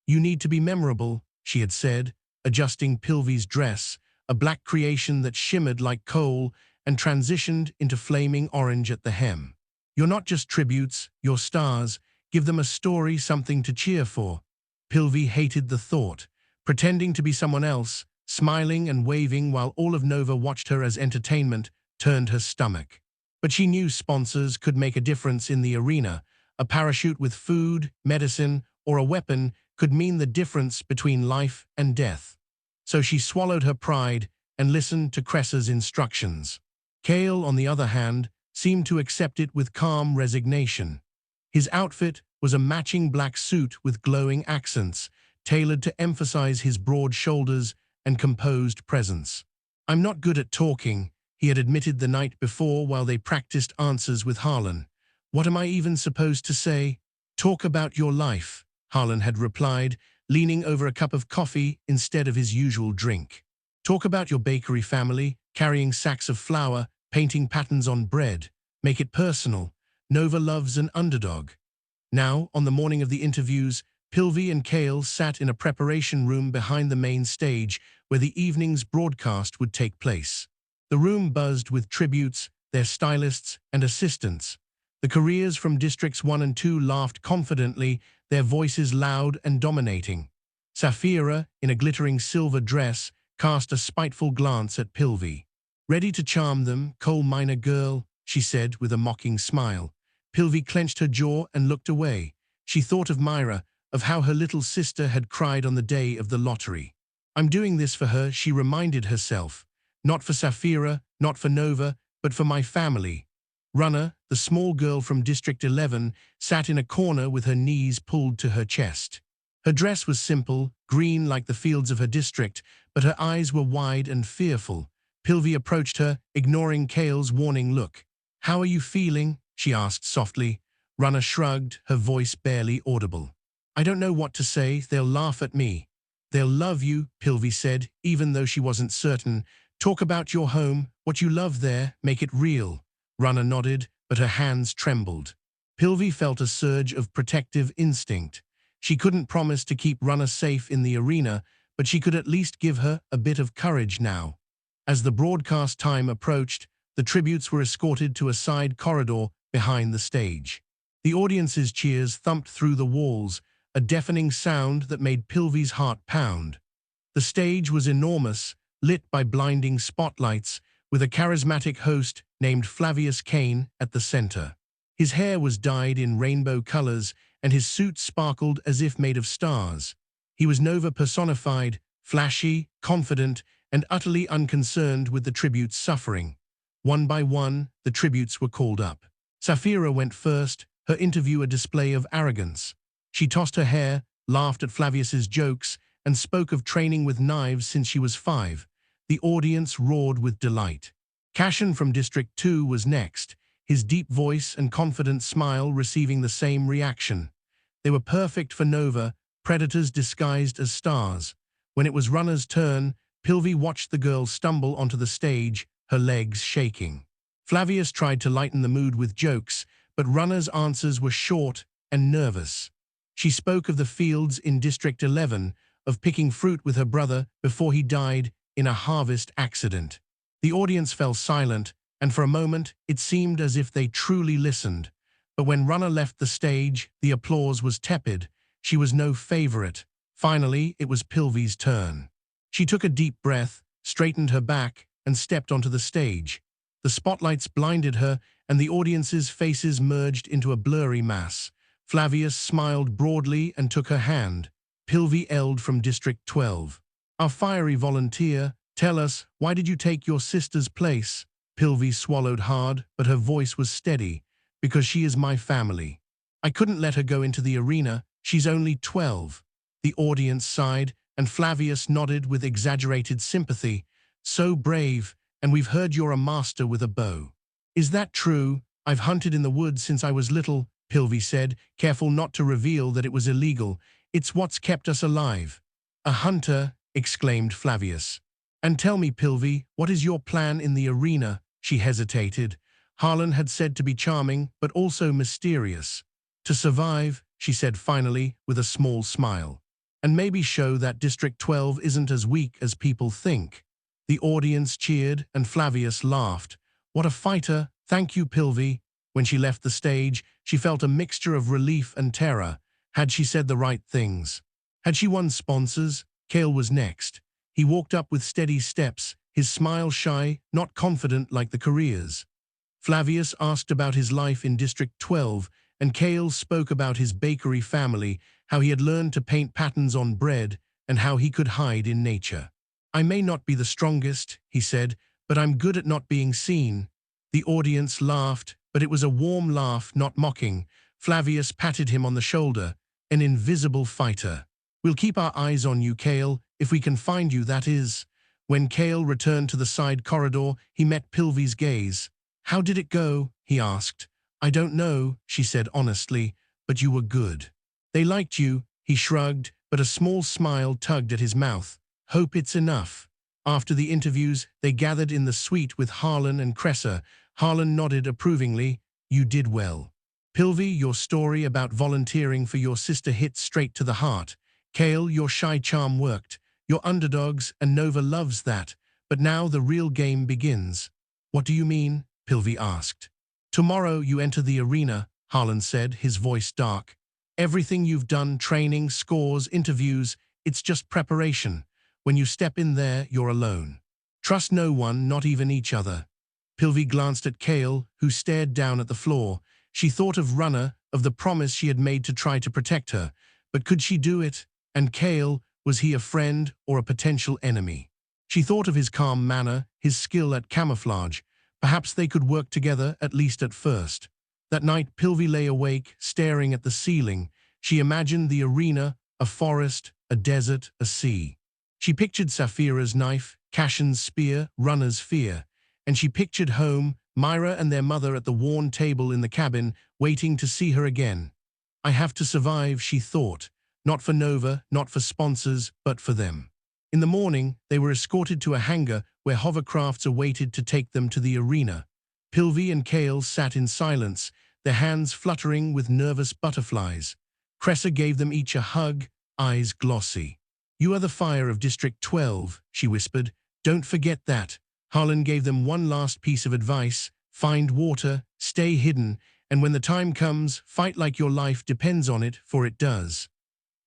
"You need to be memorable," she had said, adjusting Pilvi's dress, a black creation that shimmered like coal and transitioned into flaming orange at the hem. "You're not just tributes, you're stars. Give them a story, something to cheer for." Pilvi hated the thought, pretending to be someone else, smiling and waving while all of Nova watched her as entertainment, turned her stomach. But she knew sponsors could make a difference in the arena. A parachute with food, medicine, or a weapon could mean the difference between life and death. So she swallowed her pride and listened to Cressa's instructions. Kale, on the other hand, seemed to accept it with calm resignation. His outfit was a matching black suit with glowing accents, tailored to emphasize his broad shoulders and composed presence. "I'm not good at talking," he had admitted the night before while they practiced answers with Harlan. "What am I even supposed to say?" "Talk about your life," Harlan had replied, leaning over a cup of coffee instead of his usual drink. "Talk about your bakery family, carrying sacks of flour, painting patterns on bread. Make it personal. Nova loves an underdog." Now, on the morning of the interviews, Pilvi and Kale sat in a preparation room behind the main stage where the evening's broadcast would take place. The room buzzed with tributes, their stylists, and assistants. The careers from Districts 1 and 2 laughed confidently, their voices loud and dominating. Sapphira, in a glittering silver dress, cast a spiteful glance at Pilvi. "Ready to charm them, coal miner girl," she said with a mocking smile. Pilvi clenched her jaw and looked away. She thought of Mira, of how her little sister had cried on the day of the lottery. "I'm doing this for her," she reminded herself. "Not for Sapphira, not for Nova, but for my family." Runner, the small girl from District 11, sat in a corner with her knees pulled to her chest. Her dress was simple, green like the fields of her district, but her eyes were wide and fearful. Pilvi approached her, ignoring Kale's warning look. "How are you feeling?" she asked softly. Runner shrugged, her voice barely audible. "I don't know what to say, they'll laugh at me." "They'll love you," Pilvi said, even though she wasn't certain. "Talk about your home, what you love there, make it real." Runner nodded, but her hands trembled. Pilvi felt a surge of protective instinct. She couldn't promise to keep Runner safe in the arena, but she could at least give her a bit of courage now. As the broadcast time approached, the tributes were escorted to a side corridor behind the stage. The audience's cheers thumped through the walls, a deafening sound that made Pilvi's heart pound. The stage was enormous, lit by blinding spotlights, with a charismatic host named Flavius Kane at the center. His hair was dyed in rainbow colors, and his suit sparkled as if made of stars. He was Nova personified, flashy, confident, and utterly unconcerned with the tribute's suffering. One by one, the tributes were called up. Sapphira went first, her interview a display of arrogance. She tossed her hair, laughed at Flavius's jokes, and spoke of training with knives since she was 5. The audience roared with delight. Cashin from District 2 was next, his deep voice and confident smile receiving the same reaction. They were perfect for Nova, predators disguised as stars. When it was Runner's turn, Pilvi watched the girl stumble onto the stage, her legs shaking. Flavius tried to lighten the mood with jokes, but Runner's answers were short and nervous. She spoke of the fields in District 11, of picking fruit with her brother before he died in a harvest accident. The audience fell silent, and for a moment it seemed as if they truly listened. But when Runner left the stage, the applause was tepid. She was no favorite. Finally, it was Pilvi's turn. She took a deep breath, straightened her back, and stepped onto the stage. The spotlights blinded her, and the audience's faces merged into a blurry mass. Flavius smiled broadly and took her hand. Pilvi Eld from District 12. Our fiery volunteer, tell us, why did you take your sister's place? Pilvi swallowed hard, but her voice was steady. Because she is my family. I couldn't let her go into the arena. She's only 12. The audience sighed, and Flavius nodded with exaggerated sympathy. So brave, and we've heard you're a master with a bow. Is that true? I've hunted in the woods since I was little, Pilvi said, careful not to reveal that it was illegal. It's what's kept us alive. A hunter, exclaimed Flavius. And tell me, Pilvi, what is your plan in the arena? She hesitated. Harlan had said to be charming, but also mysterious. To survive, she said finally, with a small smile. And maybe show that District 12 isn't as weak as people think. The audience cheered, and Flavius laughed. What a fighter! Thank you, Pilvi. When she left the stage, she felt a mixture of relief and terror. Had she said the right things? Had she won sponsors? Cale was next. He walked up with steady steps, his smile shy, not confident like the careers. Flavius asked about his life in District 12, and Cale spoke about his bakery family, how he had learned to paint patterns on bread, and how he could hide in nature. I may not be the strongest, he said, but I'm good at not being seen. The audience laughed, but it was a warm laugh, not mocking. Flavius patted him on the shoulder. An invisible fighter. We'll keep our eyes on you, Cale, if we can find you, that is. When Cale returned to the side corridor, he met Pilvi's gaze. How did it go? He asked. I don't know, she said honestly, but you were good. They liked you, he shrugged, but a small smile tugged at his mouth. Hope it's enough. After the interviews, they gathered in the suite with Harlan and Cressa. Harlan nodded approvingly. You did well. Pilvi, your story about volunteering for your sister hit straight to the heart. Cale, your shy charm worked. You're underdogs, and Nova loves that. But now the real game begins. What do you mean? Pilvi asked. Tomorrow you enter the arena, Harlan said, his voice dark. Everything you've done, training, scores, interviews, it's just preparation. When you step in there, you're alone. Trust no one, not even each other. Pilvi glanced at Cale, who stared down at the floor. She thought of Runner, of the promise she had made to try to protect her. But could she do it? And Cale, was he a friend or a potential enemy? She thought of his calm manner, his skill at camouflage. Perhaps they could work together, at least at first. That night, Pilvi lay awake, staring at the ceiling. She imagined the arena, a forest, a desert, a sea. She pictured Saphira's knife, Cashin's spear, Runner's fear. And she pictured home, Mira and their mother at the worn table in the cabin, waiting to see her again. I have to survive, she thought. Not for Nova, not for sponsors, but for them. In the morning, they were escorted to a hangar where hovercrafts awaited to take them to the arena. Pilvi and Cale sat in silence, their hands fluttering with nervous butterflies. Cressa gave them each a hug, eyes glossy. You are the fire of District 12, she whispered. Don't forget that. Harlan gave them one last piece of advice. Find water, stay hidden, and when the time comes, fight like your life depends on it, for it does.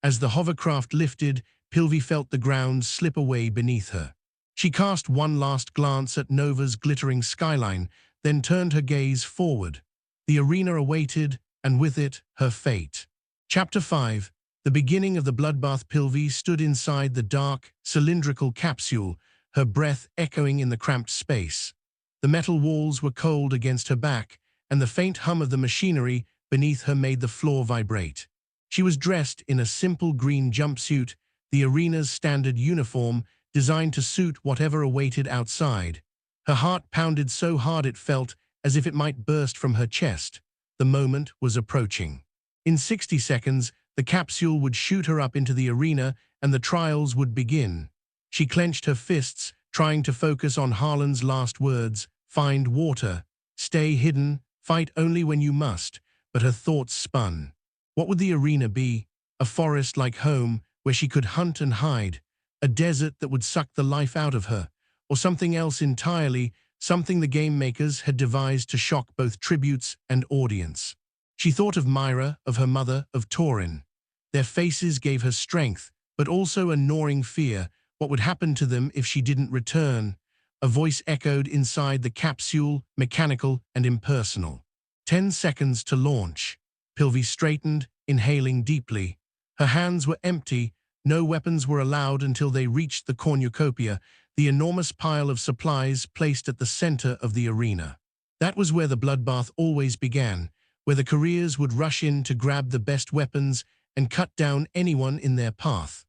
As the hovercraft lifted, Pilvi felt the ground slip away beneath her. She cast one last glance at Nova's glittering skyline, then turned her gaze forward. The arena awaited, and with it, her fate. Chapter 5. The beginning of the bloodbath. Pilvi stood inside the dark, cylindrical capsule, her breath echoing in the cramped space. The metal walls were cold against her back, and the faint hum of the machinery beneath her made the floor vibrate. She was dressed in a simple green jumpsuit, the arena's standard uniform, designed to suit whatever awaited outside. Her heart pounded so hard it felt as if it might burst from her chest. The moment was approaching. In 60 seconds, The capsule would shoot her up into the arena and the trials would begin. She clenched her fists, trying to focus on Harlan's last words, "Find water, stay hidden, fight only when you must," but her thoughts spun. What would the arena be? A forest like home, where she could hunt and hide, a desert that would suck the life out of her, or something else entirely, something the game makers had devised to shock both tributes and audience. She thought of Mira, of her mother, of Torin. Their faces gave her strength, but also a gnawing fear. What would happen to them if she didn't return? A voice echoed inside the capsule, mechanical and impersonal. 10 seconds to launch. Pilvi straightened, inhaling deeply. Her hands were empty. No weapons were allowed until they reached the cornucopia, the enormous pile of supplies placed at the center of the arena. That was where the bloodbath always began, where the careers would rush in to grab the best weapons and cut down anyone in their path.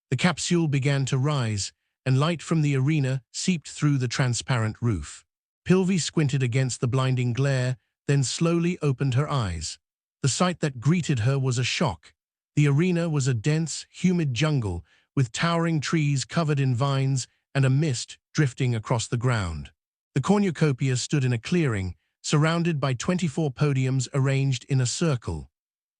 The capsule began to rise, and light from the arena seeped through the transparent roof. Pilvi squinted against the blinding glare, then slowly opened her eyes. The sight that greeted her was a shock. The arena was a dense, humid jungle, with towering trees covered in vines and a mist drifting across the ground. The cornucopia stood in a clearing, surrounded by 24 podiums arranged in a circle.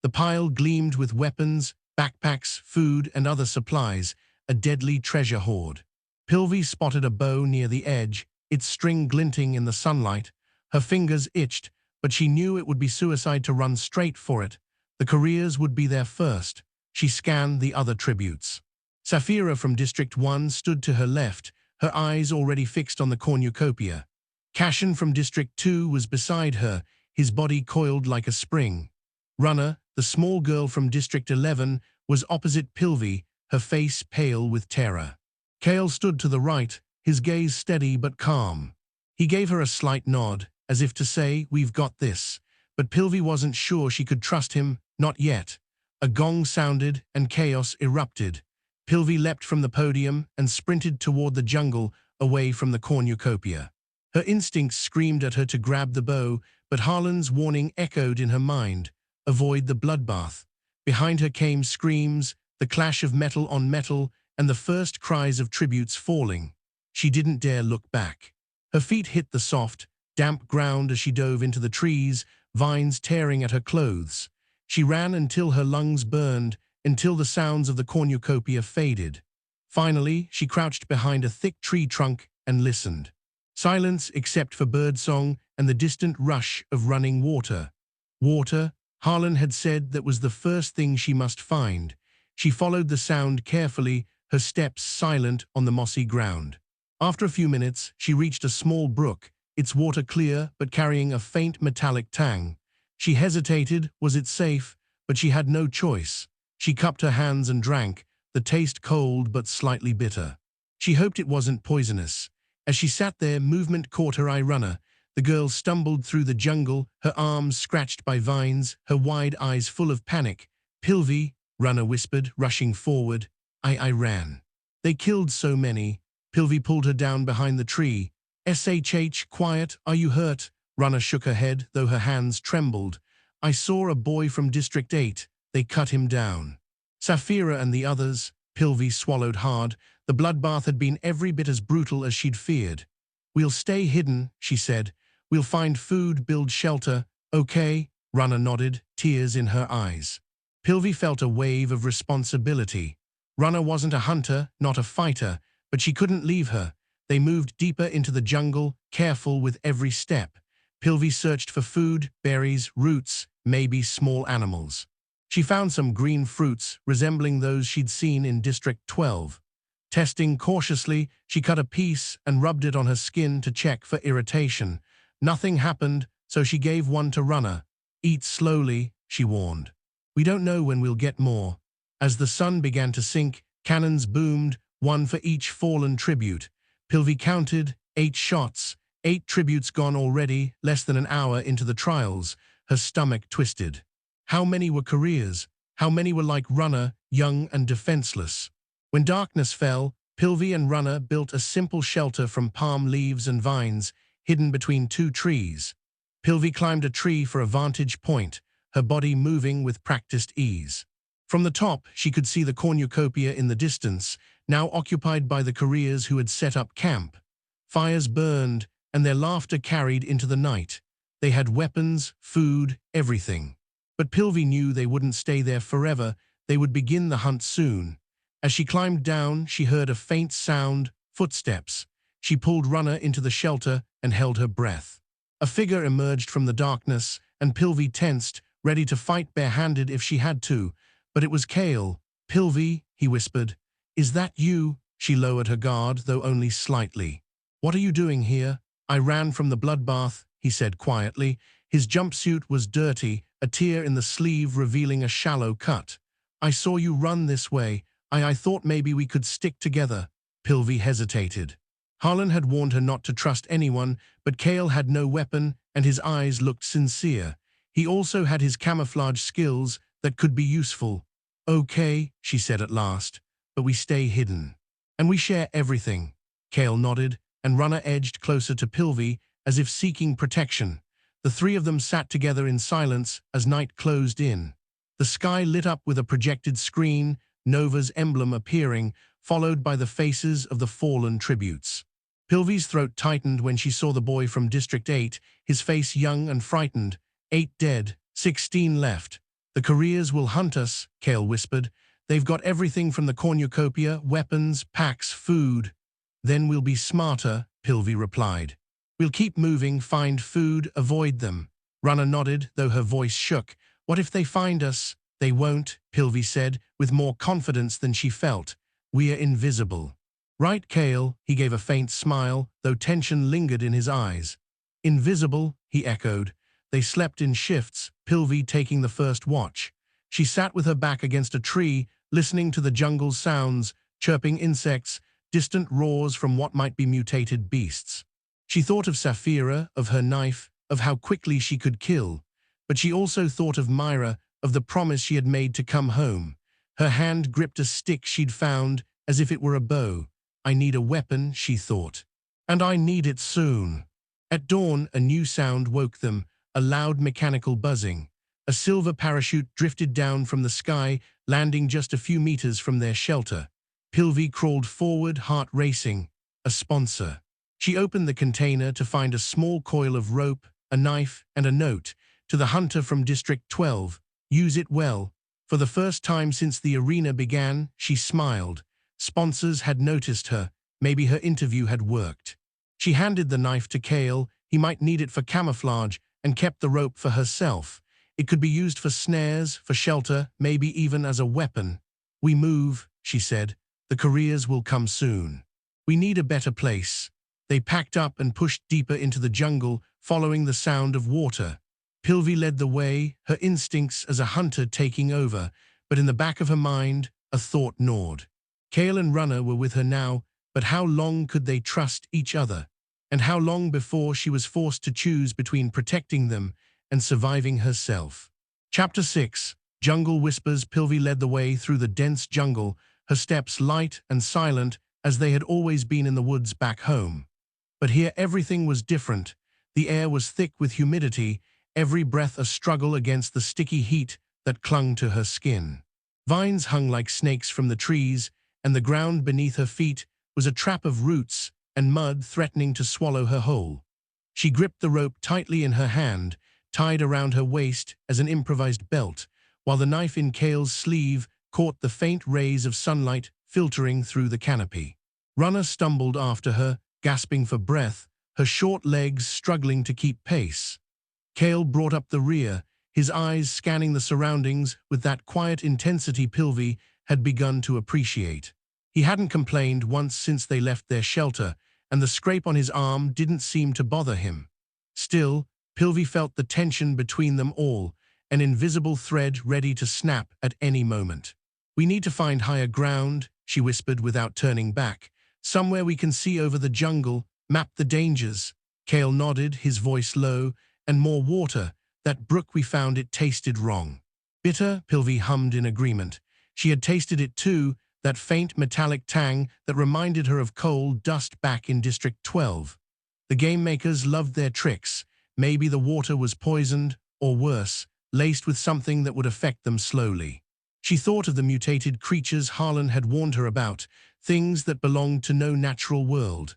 The pile gleamed with weapons, backpacks, food, and other supplies, a deadly treasure hoard. Pilvi spotted a bow near the edge, its string glinting in the sunlight. Her fingers itched, but she knew it would be suicide to run straight for it. The careers would be there first. She scanned the other tributes. Saphira from District 1 stood to her left, her eyes already fixed on the cornucopia. Cashin from District 2 was beside her, his body coiled like a spring. Runner, the small girl from District 11, was opposite Pilvi, her face pale with terror. Kale stood to the right, his gaze steady but calm. He gave her a slight nod, as if to say, "We've got this." But Pilvi wasn't sure she could trust him, not yet. A gong sounded and chaos erupted. Pilvi leapt from the podium and sprinted toward the jungle, away from the cornucopia. Her instincts screamed at her to grab the bow, but Harlan's warning echoed in her mind. Avoid the bloodbath. Behind her came screams, the clash of metal on metal, and the first cries of tributes falling. She didn't dare look back. Her feet hit the soft, damp ground as she dove into the trees, vines tearing at her clothes. She ran until her lungs burned, until the sounds of the cornucopia faded. Finally, she crouched behind a thick tree trunk and listened. Silence except for birdsong and the distant rush of running water. Water, Harlan had said, that was the first thing she must find. She followed the sound carefully, her steps silent on the mossy ground. After a few minutes, she reached a small brook, its water clear but carrying a faint metallic tang. She hesitated, was it safe? But she had no choice. She cupped her hands and drank, the taste cold but slightly bitter. She hoped it wasn't poisonous. As she sat there, movement caught her eye. Runner. The girl stumbled through the jungle, her arms scratched by vines, her wide eyes full of panic. "Pilvi," Runner whispered, rushing forward. I ran. "They killed so many." Pilvi pulled her down behind the tree. "Shh, quiet, are you hurt?" Runner shook her head, though her hands trembled. "I saw a boy from District 8. They cut him down." Saphira and the others. Pilvi swallowed hard. The bloodbath had been every bit as brutal as she'd feared. "We'll stay hidden," she said. "We'll find food, build shelter." "Okay," Runner nodded, tears in her eyes. Pilvi felt a wave of responsibility. Runner wasn't a hunter, not a fighter, but she couldn't leave her. They moved deeper into the jungle, careful with every step. Pilvi searched for food, berries, roots, maybe small animals. She found some green fruits, resembling those she'd seen in District 12. Testing cautiously, she cut a piece and rubbed it on her skin to check for irritation. Nothing happened, so she gave one to Runner. "Eat slowly," she warned. "We don't know when we'll get more." As the sun began to sink, cannons boomed, one for each fallen tribute. Pilvi counted, 8 shots, 8 tributes gone already, less than an hour into the trials. Her stomach twisted. How many were careers? How many were like Runner, young and defenseless? When darkness fell, Pilvi and Runner built a simple shelter from palm leaves and vines, hidden between 2 trees. Pilvi climbed a tree for a vantage point, her body moving with practiced ease. From the top, she could see the cornucopia in the distance, now occupied by the couriers who had set up camp. Fires burned, and their laughter carried into the night. They had weapons, food, everything. But Pilvi knew they wouldn't stay there forever. They would begin the hunt soon. As she climbed down, she heard a faint sound, footsteps. She pulled Runner into the shelter and held her breath. A figure emerged from the darkness, and Pilvi tensed, ready to fight barehanded if she had to. But it was Kale. "Pilvi," he whispered. "Is that you?" She lowered her guard, though only slightly. "What are you doing here?" "I ran from the bloodbath," he said quietly. His jumpsuit was dirty, a tear in the sleeve revealing a shallow cut. "I saw you run this way. I thought maybe we could stick together." Pilvi hesitated. Harlan had warned her not to trust anyone, but Kale had no weapon, and his eyes looked sincere. He also had his camouflage skills that could be useful. "Okay," she said at last, "but we stay hidden. And we share everything." Kale nodded, and Runner edged closer to Pilvi, as if seeking protection. The three of them sat together in silence as night closed in. The sky lit up with a projected screen, Nova's emblem appearing, followed by the faces of the fallen tributes. Pilvi's throat tightened when she saw the boy from District 8, his face young and frightened. 8 dead, 16 left. "The couriers will hunt us," Kale whispered. "They've got everything from the cornucopia, weapons, packs, food." "Then we'll be smarter," Pilvi replied. "We'll keep moving, find food, avoid them." Runner nodded, though her voice shook. "What if they find us?" "They won't," Pilvi said, with more confidence than she felt. "We're invisible." "Right, Kale," he gave a faint smile, though tension lingered in his eyes. "Invisible," he echoed. They slept in shifts, Pilvi taking the first watch. She sat with her back against a tree, listening to the jungle's sounds, chirping insects, distant roars from what might be mutated beasts. She thought of Saphira, of her knife, of how quickly she could kill. But she also thought of Mira, of the promise she had made to come home. Her hand gripped a stick she'd found, as if it were a bow. "I need a weapon," she thought. "And I need it soon." At dawn, a new sound woke them, a loud mechanical buzzing. A silver parachute drifted down from the sky, landing just a few meters from their shelter. Pilvi crawled forward, heart racing. A sponsor. She opened the container to find a small coil of rope, a knife, and a note. "To the hunter from District 12, use it well." For the first time since the arena began, she smiled. Sponsors had noticed her. Maybe her interview had worked. She handed the knife to Kale. He might need it for camouflage, and kept the rope for herself. It could be used for snares, for shelter, maybe even as a weapon. "We move," she said. "The couriers will come soon. We need a better place." They packed up and pushed deeper into the jungle, following the sound of water. Pilvi led the way, her instincts as a hunter taking over, but in the back of her mind, a thought gnawed. Kale and Runner were with her now, but how long could they trust each other? And how long before she was forced to choose between protecting them and surviving herself? Chapter 6. Jungle Whispers. Pilvi led the way through the dense jungle, her steps light and silent as they had always been in the woods back home. But here everything was different. The air was thick with humidity, every breath a struggle against the sticky heat that clung to her skin. Vines hung like snakes from the trees, and the ground beneath her feet was a trap of roots and mud threatening to swallow her whole. She gripped the rope tightly in her hand, tied around her waist as an improvised belt, while the knife in Kale's sleeve caught the faint rays of sunlight filtering through the canopy. Runner stumbled after her, gasping for breath, her short legs struggling to keep pace. Kale brought up the rear, his eyes scanning the surroundings with that quiet intensity Pilvi had begun to appreciate. He hadn't complained once since they left their shelter, and the scrape on his arm didn't seem to bother him. Still, Pilvi felt the tension between them all, an invisible thread ready to snap at any moment. "We need to find higher ground," she whispered without turning back. "Somewhere we can see over the jungle, map the dangers." Kale nodded, his voice low. "And more water. That brook we found, it tasted wrong." "Bitter," Pilvi hummed in agreement. She had tasted it too, that faint metallic tang that reminded her of coal dust back in District 12. The game makers loved their tricks. Maybe the water was poisoned, or worse, laced with something that would affect them slowly. She thought of the mutated creatures Harlan had warned her about, things that belonged to no natural world.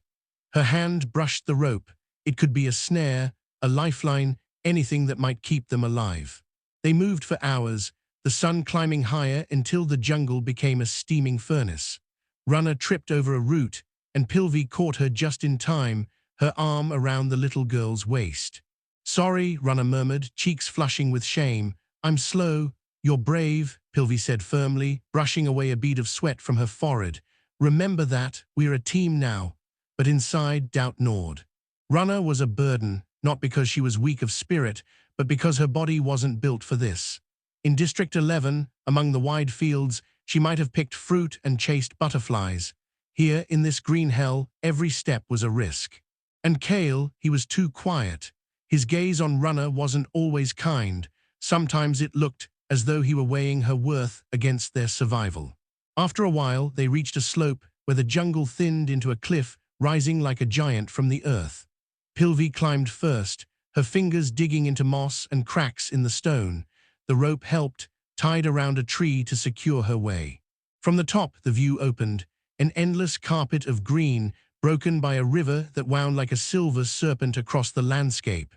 Her hand brushed the rope. It could be a snare, a lifeline, anything that might keep them alive. They moved for hours, the sun climbing higher until the jungle became a steaming furnace. Runner tripped over a root, and Pilvi caught her just in time, her arm around the little girl's waist. "Sorry," Runner murmured, cheeks flushing with shame. "I'm slow." "You're brave," Pilvi said firmly, brushing away a bead of sweat from her forehead. "Remember that, we're a team now." But inside, doubt gnawed. Runner was a burden, not because she was weak of spirit, but because her body wasn't built for this. In District 11, among the wide fields, she might have picked fruit and chased butterflies. Here, in this green hell, every step was a risk. And Kale, he was too quiet. His gaze on Runner wasn't always kind. Sometimes it looked as though he were weighing her worth against their survival. After a while, they reached a slope where the jungle thinned into a cliff, rising like a giant from the earth. Pilvi climbed first, her fingers digging into moss and cracks in the stone. The rope helped, tied around a tree to secure her way. From the top, the view opened, an endless carpet of green, broken by a river that wound like a silver serpent across the landscape.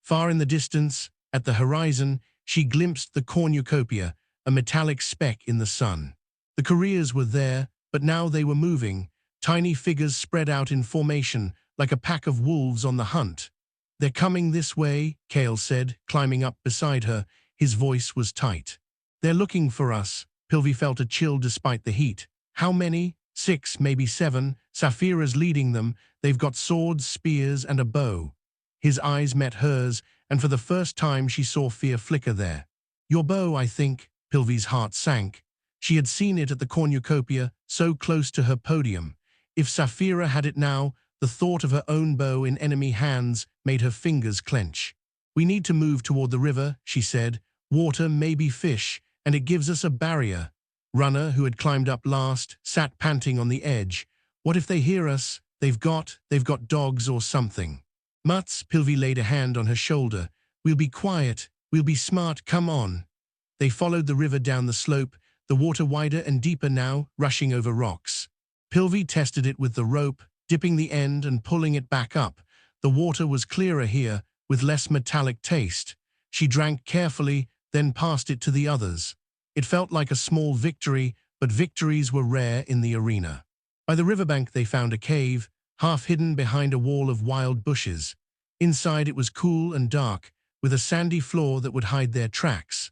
Far in the distance, at the horizon, she glimpsed the cornucopia, a metallic speck in the sun. The couriers were there, but now they were moving, tiny figures spread out in formation, like a pack of wolves on the hunt. "They're coming this way," Kale said, climbing up beside her. His voice was tight. "They're looking for us." Pilvi felt a chill despite the heat. "How many?" "6, maybe 7. Saphira's leading them. They've got swords, spears, and a bow." His eyes met hers, and for the first time she saw fear flicker there. "Your bow, I think." Pilvi's heart sank. She had seen it at the cornucopia, so close to her podium. If Saphira had it now, the thought of her own bow in enemy hands made her fingers clench. "We need to move toward the river," she said. "Water, maybe fish, and it gives us a barrier." Runner, who had climbed up last, sat panting on the edge. "What if they hear us? They've got dogs or something." "Mutz," Pilvi laid a hand on her shoulder. "We'll be quiet. We'll be smart. Come on." They followed the river down the slope, the water wider and deeper now, rushing over rocks. Pilvi tested it with the rope, dipping the end and pulling it back up. The water was clearer here, with less metallic taste. She drank carefully, then passed it to the others. It felt like a small victory, but victories were rare in the arena. By the riverbank they found a cave, half hidden behind a wall of wild bushes. Inside it was cool and dark, with a sandy floor that would hide their tracks.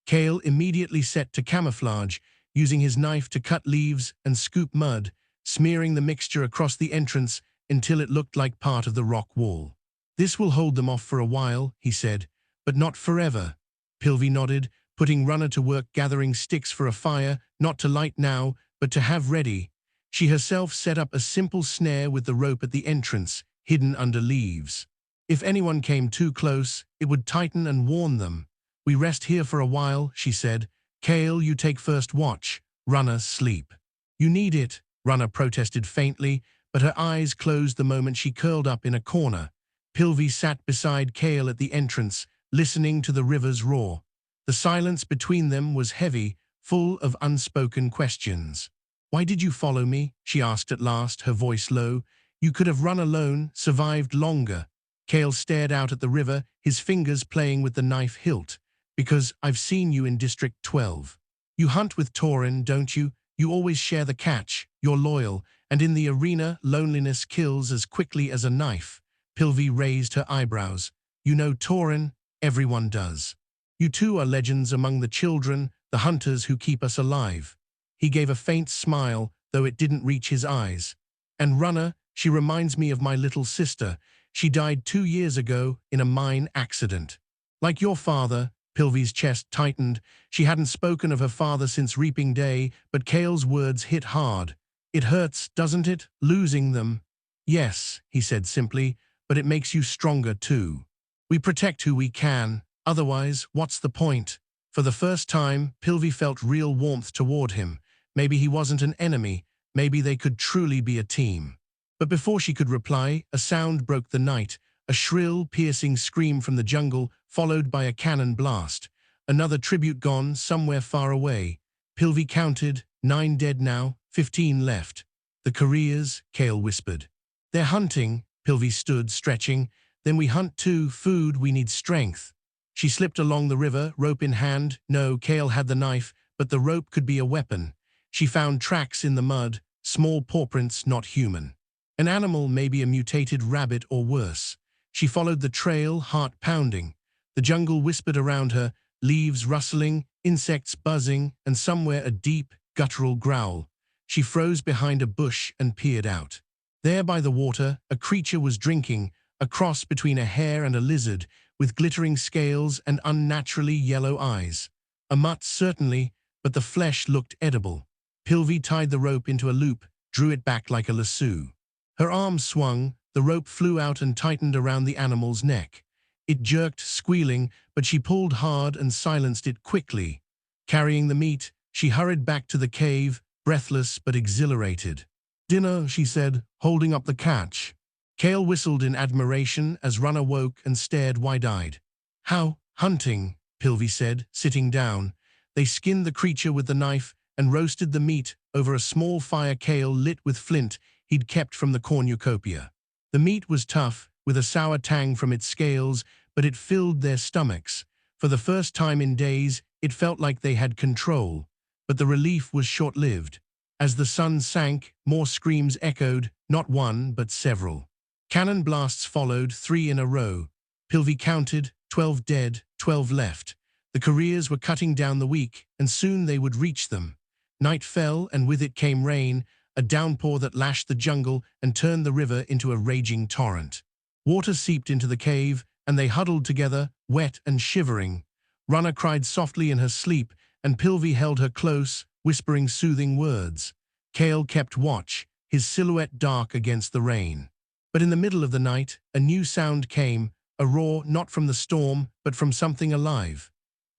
Kale immediately set to camouflage, using his knife to cut leaves and scoop mud, smearing the mixture across the entrance until it looked like part of the rock wall. "This will hold them off for a while," he said, "but not forever." Pilvi nodded, putting Runner to work gathering sticks for a fire, not to light now, but to have ready. She herself set up a simple snare with the rope at the entrance, hidden under leaves. If anyone came too close, it would tighten and warn them. "We rest here for a while," she said. "Kale, you take first watch. Runner, sleep." "You need it," Runner protested faintly, but her eyes closed the moment she curled up in a corner. Pilvi sat beside Kale at the entrance, listening to the river's roar. The silence between them was heavy, full of unspoken questions. "Why did you follow me?" she asked at last, her voice low. "You could have run alone, survived longer." Kale stared out at the river, his fingers playing with the knife hilt. "Because I've seen you in District 12. You hunt with Tauren, don't you? You always share the catch, you're loyal, and in the arena, loneliness kills as quickly as a knife." Pilvi raised her eyebrows. "You know Tauren? Everyone does. You two are legends among the children, the hunters who keep us alive." He gave a faint smile, though it didn't reach his eyes. "And Runner, she reminds me of my little sister. She died 2 years ago in a mine accident." "Like your father." Pilvi's chest tightened. She hadn't spoken of her father since Reaping Day, but Kale's words hit hard. "It hurts, doesn't it, losing them?" "Yes," he said simply, "but it makes you stronger too. We protect who we can. Otherwise, what's the point?" For the first time, Pilvi felt real warmth toward him. Maybe he wasn't an enemy. Maybe they could truly be a team. But before she could reply, a sound broke the night, a shrill, piercing scream from the jungle, followed by a cannon blast. Another tribute gone somewhere far away. Pilvi counted, 9 dead now, 15 left. The careers, Kale whispered. They're hunting, Pilvi stood, stretching. Then we hunt too, food, we need strength. She slipped along the river, rope in hand. No, Kale had the knife, but the rope could be a weapon. She found tracks in the mud, small pawprints, not human. An animal, maybe a mutated rabbit or worse. She followed the trail, heart pounding. The jungle whispered around her, leaves rustling, insects buzzing, and somewhere a deep, guttural growl. She froze behind a bush and peered out. There by the water, a creature was drinking, a cross between a hare and a lizard, with glittering scales and unnaturally yellow eyes. A mutt, certainly, but the flesh looked edible. Pilvi tied the rope into a loop, drew it back like a lasso. Her arm swung, the rope flew out and tightened around the animal's neck. It jerked, squealing, but she pulled hard and silenced it quickly. Carrying the meat, she hurried back to the cave, breathless but exhilarated. "Dinner," she said, holding up the catch. Kale whistled in admiration as Runner woke and stared wide-eyed. "How? Hunting," Pilvi said, sitting down. They skinned the creature with the knife and roasted the meat over a small fire Kale lit with flint he'd kept from the cornucopia. The meat was tough, with a sour tang from its scales, but it filled their stomachs. For the first time in days, it felt like they had control. But the relief was short-lived. As the sun sank, more screams echoed, not one, but several. Cannon blasts followed, 3 in a row. Pilvi counted, 12 dead, 12 left. The careers were cutting down the weak, and soon they would reach them. Night fell, and with it came rain, a downpour that lashed the jungle and turned the river into a raging torrent. Water seeped into the cave, and they huddled together, wet and shivering. Runner cried softly in her sleep, and Pilvi held her close, whispering soothing words. Kale kept watch, his silhouette dark against the rain. But in the middle of the night, a new sound came, a roar not from the storm, but from something alive.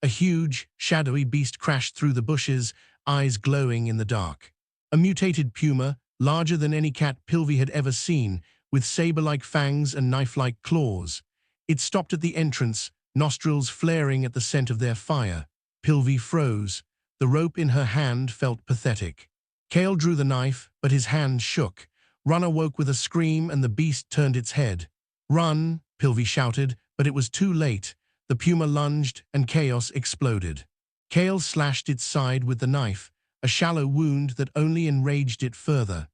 A huge, shadowy beast crashed through the bushes, eyes glowing in the dark. A mutated puma, larger than any cat Pilvi had ever seen, with saber-like fangs and knife-like claws. It stopped at the entrance, nostrils flaring at the scent of their fire. Pilvi froze. The rope in her hand felt pathetic. Kale drew the knife, but his hand shook. Runner woke with a scream and the beast turned its head. "Run," Pilvi shouted, but it was too late. The puma lunged and chaos exploded. Kale slashed its side with the knife, a shallow wound that only enraged it further.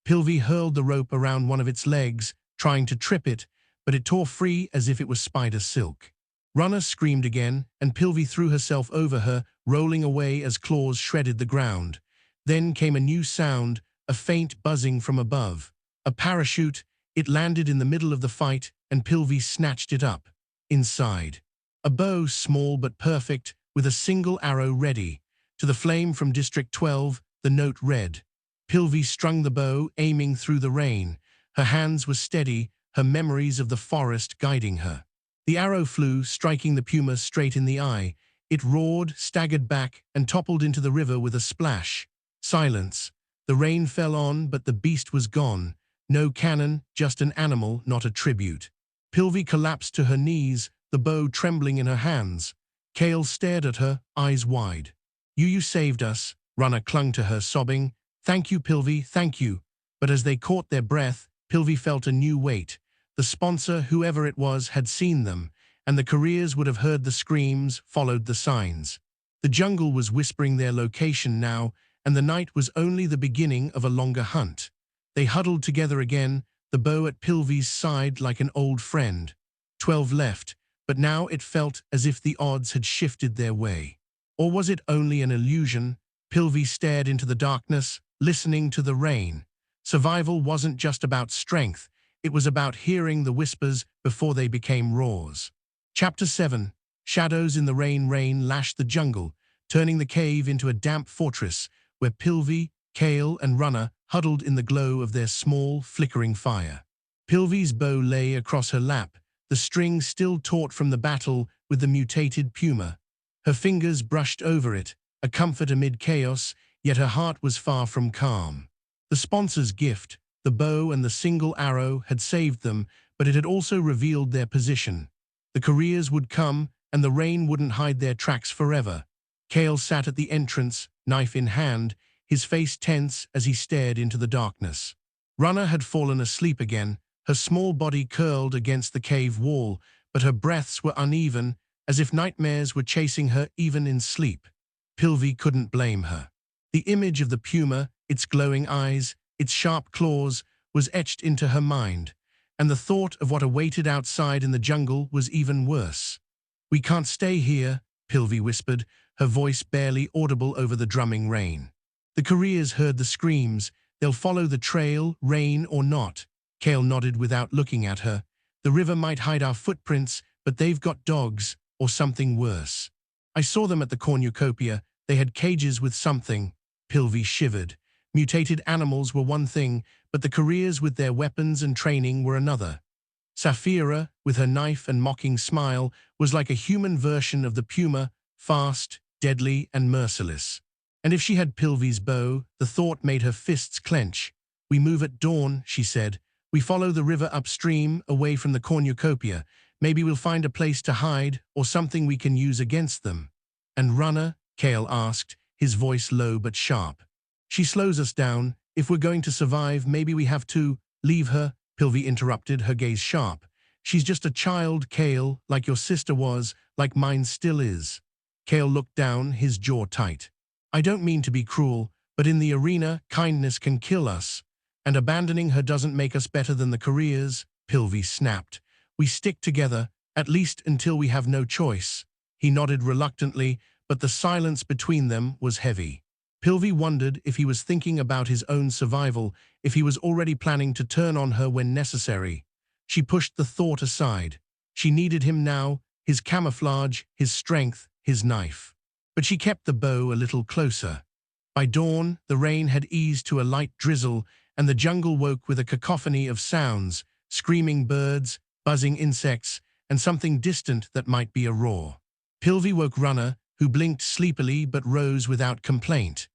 Pilvi hurled the rope around one of its legs, trying to trip it, but it tore free as if it was spider silk. Runner screamed again, and Pilvi threw herself over her, rolling away as claws shredded the ground. Then came a new sound, a faint buzzing from above. A parachute, it landed in the middle of the fight, and Pilvi snatched it up. Inside, a bow, small but perfect, with a single arrow ready. To the flame from District 12, the note read. Pilvi strung the bow, aiming through the rain. Her hands were steady, her memories of the forest guiding her. The arrow flew, striking the puma straight in the eye. It roared, staggered back, and toppled into the river with a splash. Silence. The rain fell on, but the beast was gone. No cannon, just an animal, not a tribute. Pilvi collapsed to her knees, the bow trembling in her hands. Kale stared at her, eyes wide. You saved us." Runner clung to her, sobbing. "Thank you, Pilvi, thank you." But as they caught their breath, Pilvi felt a new weight. The sponsor, whoever it was, had seen them, and the careers would have heard the screams, followed the signs. The jungle was whispering their location now, and the night was only the beginning of a longer hunt. They huddled together again, the bow at Pilvi's side like an old friend. 12 left, but now it felt as if the odds had shifted their way. Or was it only an illusion? Pilvi stared into the darkness, listening to the rain. Survival wasn't just about strength, it was about hearing the whispers before they became roars. Chapter 7. Shadows in the rain lashed the jungle, turning the cave into a damp fortress where Pilvi, Kale, and Runner huddled in the glow of their small, flickering fire. Pilvi's bow lay across her lap, the string still taut from the battle with the mutated puma. Her fingers brushed over it, a comfort amid chaos, yet her heart was far from calm. The sponsor's gift, the bow and the single arrow, had saved them, but it had also revealed their position. The careers would come, and the rain wouldn't hide their tracks forever. Kale sat at the entrance, knife in hand, his face tense as he stared into the darkness. Runner had fallen asleep again, her small body curled against the cave wall, but her breaths were uneven, as if nightmares were chasing her even in sleep. Pilvi couldn't blame her. The image of the puma, its glowing eyes, its sharp claws, was etched into her mind, and the thought of what awaited outside in the jungle was even worse. "We can't stay here," Pilvi whispered, her voice barely audible over the drumming rain. The couriers heard the screams. "They'll follow the trail, rain or not." Kale nodded without looking at her. "The river might hide our footprints, but they've got dogs, or something worse. I saw them at the cornucopia. They had cages with something." Pilvi shivered. Mutated animals were one thing, but the couriers with their weapons and training were another. Sapphira, with her knife and mocking smile, was like a human version of the puma, fast, deadly, and merciless. And if she had Pilvi's bow, the thought made her fists clench. "We move at dawn," she said. "We follow the river upstream, away from the cornucopia. Maybe we'll find a place to hide, or something we can use against them." "And Runner?" Kale asked, his voice low but sharp. "She slows us down. If we're going to survive, maybe we have to leave her," Pilvi interrupted, her gaze sharp. "She's just a child, Kale, like your sister was, like mine still is." Kale looked down, his jaw tight. "I don't mean to be cruel, but in the arena, kindness can kill us. And abandoning her doesn't make us better than the couriers," Pilvi snapped. "We stick together, at least until we have no choice." He nodded reluctantly, but the silence between them was heavy. Pilvi wondered if he was thinking about his own survival, if he was already planning to turn on her when necessary. She pushed the thought aside. She needed him now, his camouflage, his strength, his knife. But she kept the bow a little closer. By dawn, the rain had eased to a light drizzle, and the jungle woke with a cacophony of sounds, screaming birds, buzzing insects, and something distant that might be a roar. Pilvi woke Runner, who blinked sleepily but rose without complaint.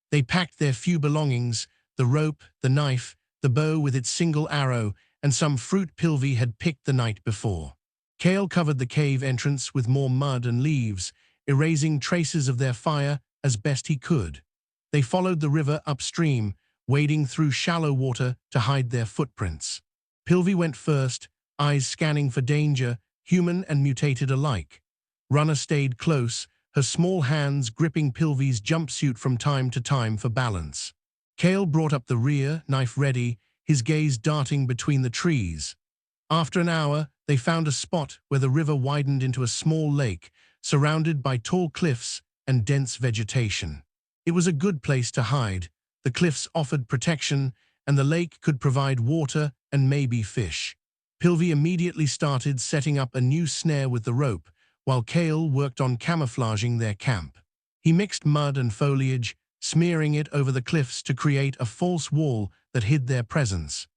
They packed their few belongings, the rope, the knife, the bow with its single arrow, and some fruit Pilvi had picked the night before. Kale covered the cave entrance with more mud and leaves, erasing traces of their fire as best he could. They followed the river upstream, wading through shallow water to hide their footprints. Pilvi went first, eyes scanning for danger, human and mutated alike. Runner stayed close, her small hands gripping Pilvi's jumpsuit from time to time for balance. Kale brought up the rear, knife ready, his gaze darting between the trees. After an hour, they found a spot where the river widened into a small lake, surrounded by tall cliffs and dense vegetation. It was a good place to hide. The cliffs offered protection, and the lake could provide water and maybe fish. Pilvi immediately started setting up a new snare with the rope, while Kale worked on camouflaging their camp. He mixed mud and foliage, smearing it over the cliffs to create a false wall that hid their presence.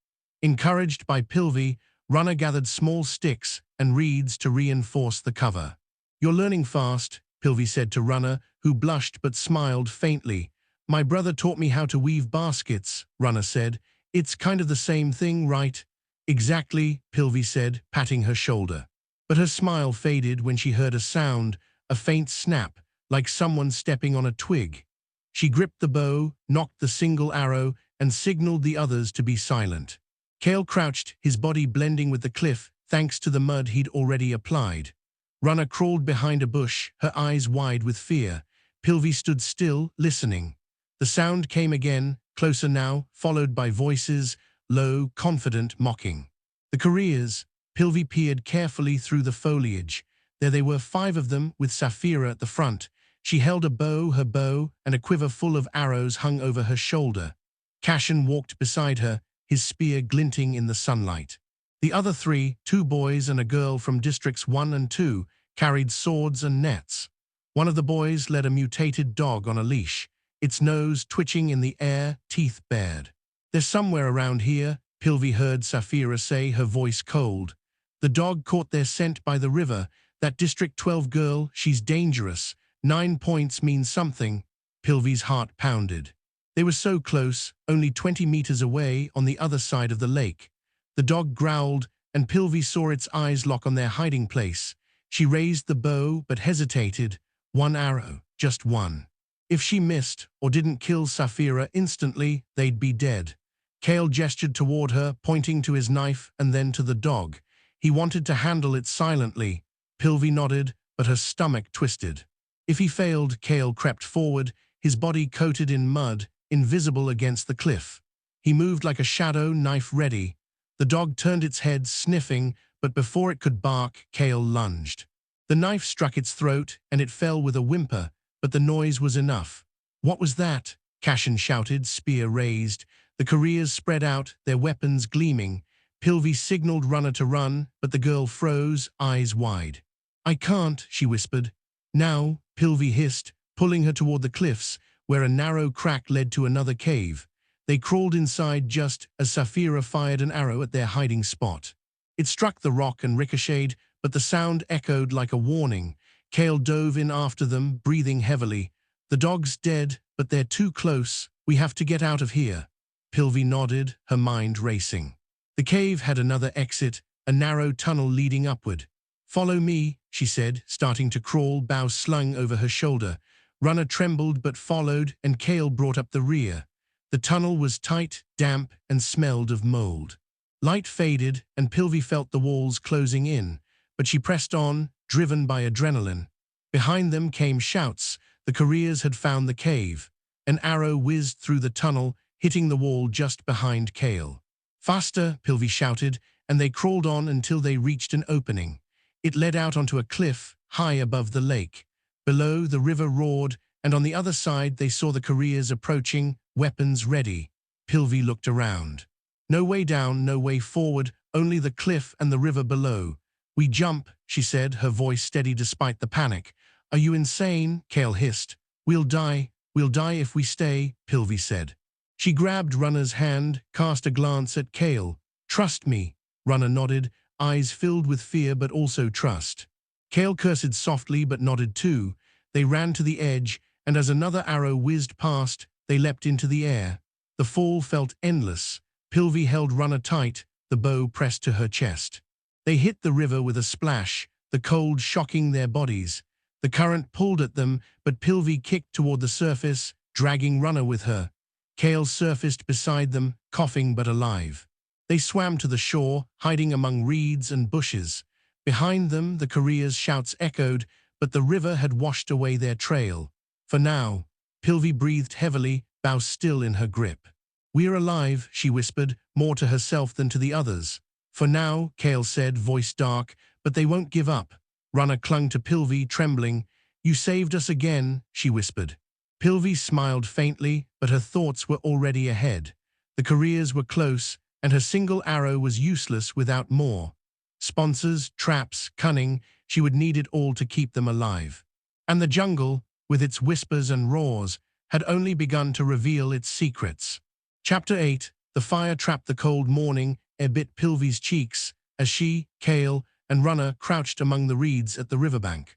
Encouraged by Pilvi, Runner gathered small sticks and reeds to reinforce the cover. "You're learning fast," Pilvi said to Runner, who blushed but smiled faintly. "My brother taught me how to weave baskets," Runner said. "It's kind of the same thing, right?" "Exactly," Pilvi said, patting her shoulder. But her smile faded when she heard a sound, a faint snap, like someone stepping on a twig. She gripped the bow, nocked the single arrow, and signaled the others to be silent. Kale crouched, his body blending with the cliff, thanks to the mud he'd already applied. Runner crawled behind a bush, her eyes wide with fear. Pilvi stood still, listening. The sound came again, closer now, followed by voices, low, confident, mocking. The couriers. Pilvi peered carefully through the foliage. There they were, 5 of them, with Sapphira at the front. She held a bow, her bow, and a quiver full of arrows hung over her shoulder. Cashin walked beside her, his spear glinting in the sunlight. The other 3, 2 boys and a girl from Districts 1 and 2, carried swords and nets. One of the boys led a mutated dog on a leash, its nose twitching in the air, teeth bared. "They're somewhere around here," Pilvi heard Sapphira say, her voice cold. "The dog caught their scent by the river. That District 12 girl, she's dangerous. 9 points means something." Pilvi's heart pounded. They were so close, only 20 meters away on the other side of the lake. The dog growled, and Pilvi saw its eyes lock on their hiding place. She raised the bow, but hesitated. 1 arrow, just 1. If she missed or didn't kill Saphira instantly, they'd be dead. Kale gestured toward her, pointing to his knife and then to the dog. He wanted to handle it silently. Pilvi nodded, but her stomach twisted. If he failed, Kale crept forward, his body coated in mud, invisible against the cliff. He moved like a shadow, knife ready. The dog turned its head, sniffing, but before it could bark, Kale lunged. The knife struck its throat, and it fell with a whimper, but the noise was enough. "What was that?" Cashin shouted, spear raised. The couriers spread out, their weapons gleaming. Pilvi signaled Runner to run, but the girl froze, eyes wide. "I can't," she whispered. "Now," Pilvi hissed, pulling her toward the cliffs, where a narrow crack led to another cave. They crawled inside just as Saphira fired an arrow at their hiding spot. It struck the rock and ricocheted, but the sound echoed like a warning. Kale dove in after them, breathing heavily. "The dog's dead, but they're too close. We have to get out of here." Pilvi nodded, her mind racing. The cave had another exit, a narrow tunnel leading upward. "Follow me," she said, starting to crawl, bow slung over her shoulder. Runner trembled but followed, and Kale brought up the rear. The tunnel was tight, damp, and smelled of mold. Light faded, and Pilvi felt the walls closing in, but she pressed on, driven by adrenaline. Behind them came shouts. The couriers had found the cave. An arrow whizzed through the tunnel, hitting the wall just behind Kale. "Faster," Pilvi shouted, and they crawled on until they reached an opening. It led out onto a cliff, high above the lake. Below, the river roared, and on the other side they saw the couriers approaching, weapons ready. Pilvi looked around. No way down, no way forward, only the cliff and the river below. "We jump," she said, her voice steady despite the panic. "Are you insane?" Kale hissed. We'll die if we stay," Pilvi said. She grabbed Runner's hand, cast a glance at Kale. "Trust me." Runner nodded, eyes filled with fear but also trust. Kale cursed softly but nodded too. They ran to the edge, and as another arrow whizzed past, they leapt into the air. The fall felt endless. Pilvi held Runner tight, the bow pressed to her chest. They hit the river with a splash, the cold shocking their bodies. The current pulled at them, but Pilvi kicked toward the surface, dragging Runner with her. Kale surfaced beside them, coughing but alive. They swam to the shore, hiding among reeds and bushes. Behind them, the couriers' shouts echoed, but the river had washed away their trail. For now, Pilvi breathed heavily, bow still in her grip. "We're alive," she whispered, more to herself than to the others. "For now," Kale said, voice dark, "but they won't give up." Runner clung to Pilvi, trembling. "You saved us again," she whispered. Pilvi smiled faintly, but her thoughts were already ahead. The couriers were close, and her single arrow was useless without more. Sponsors, traps, cunning, she would need it all to keep them alive. And the jungle, with its whispers and roars, had only begun to reveal its secrets. Chapter 8. The fire trapped the cold morning, bit Pilvi's cheeks, as she, Kale, and Runner crouched among the reeds at the riverbank.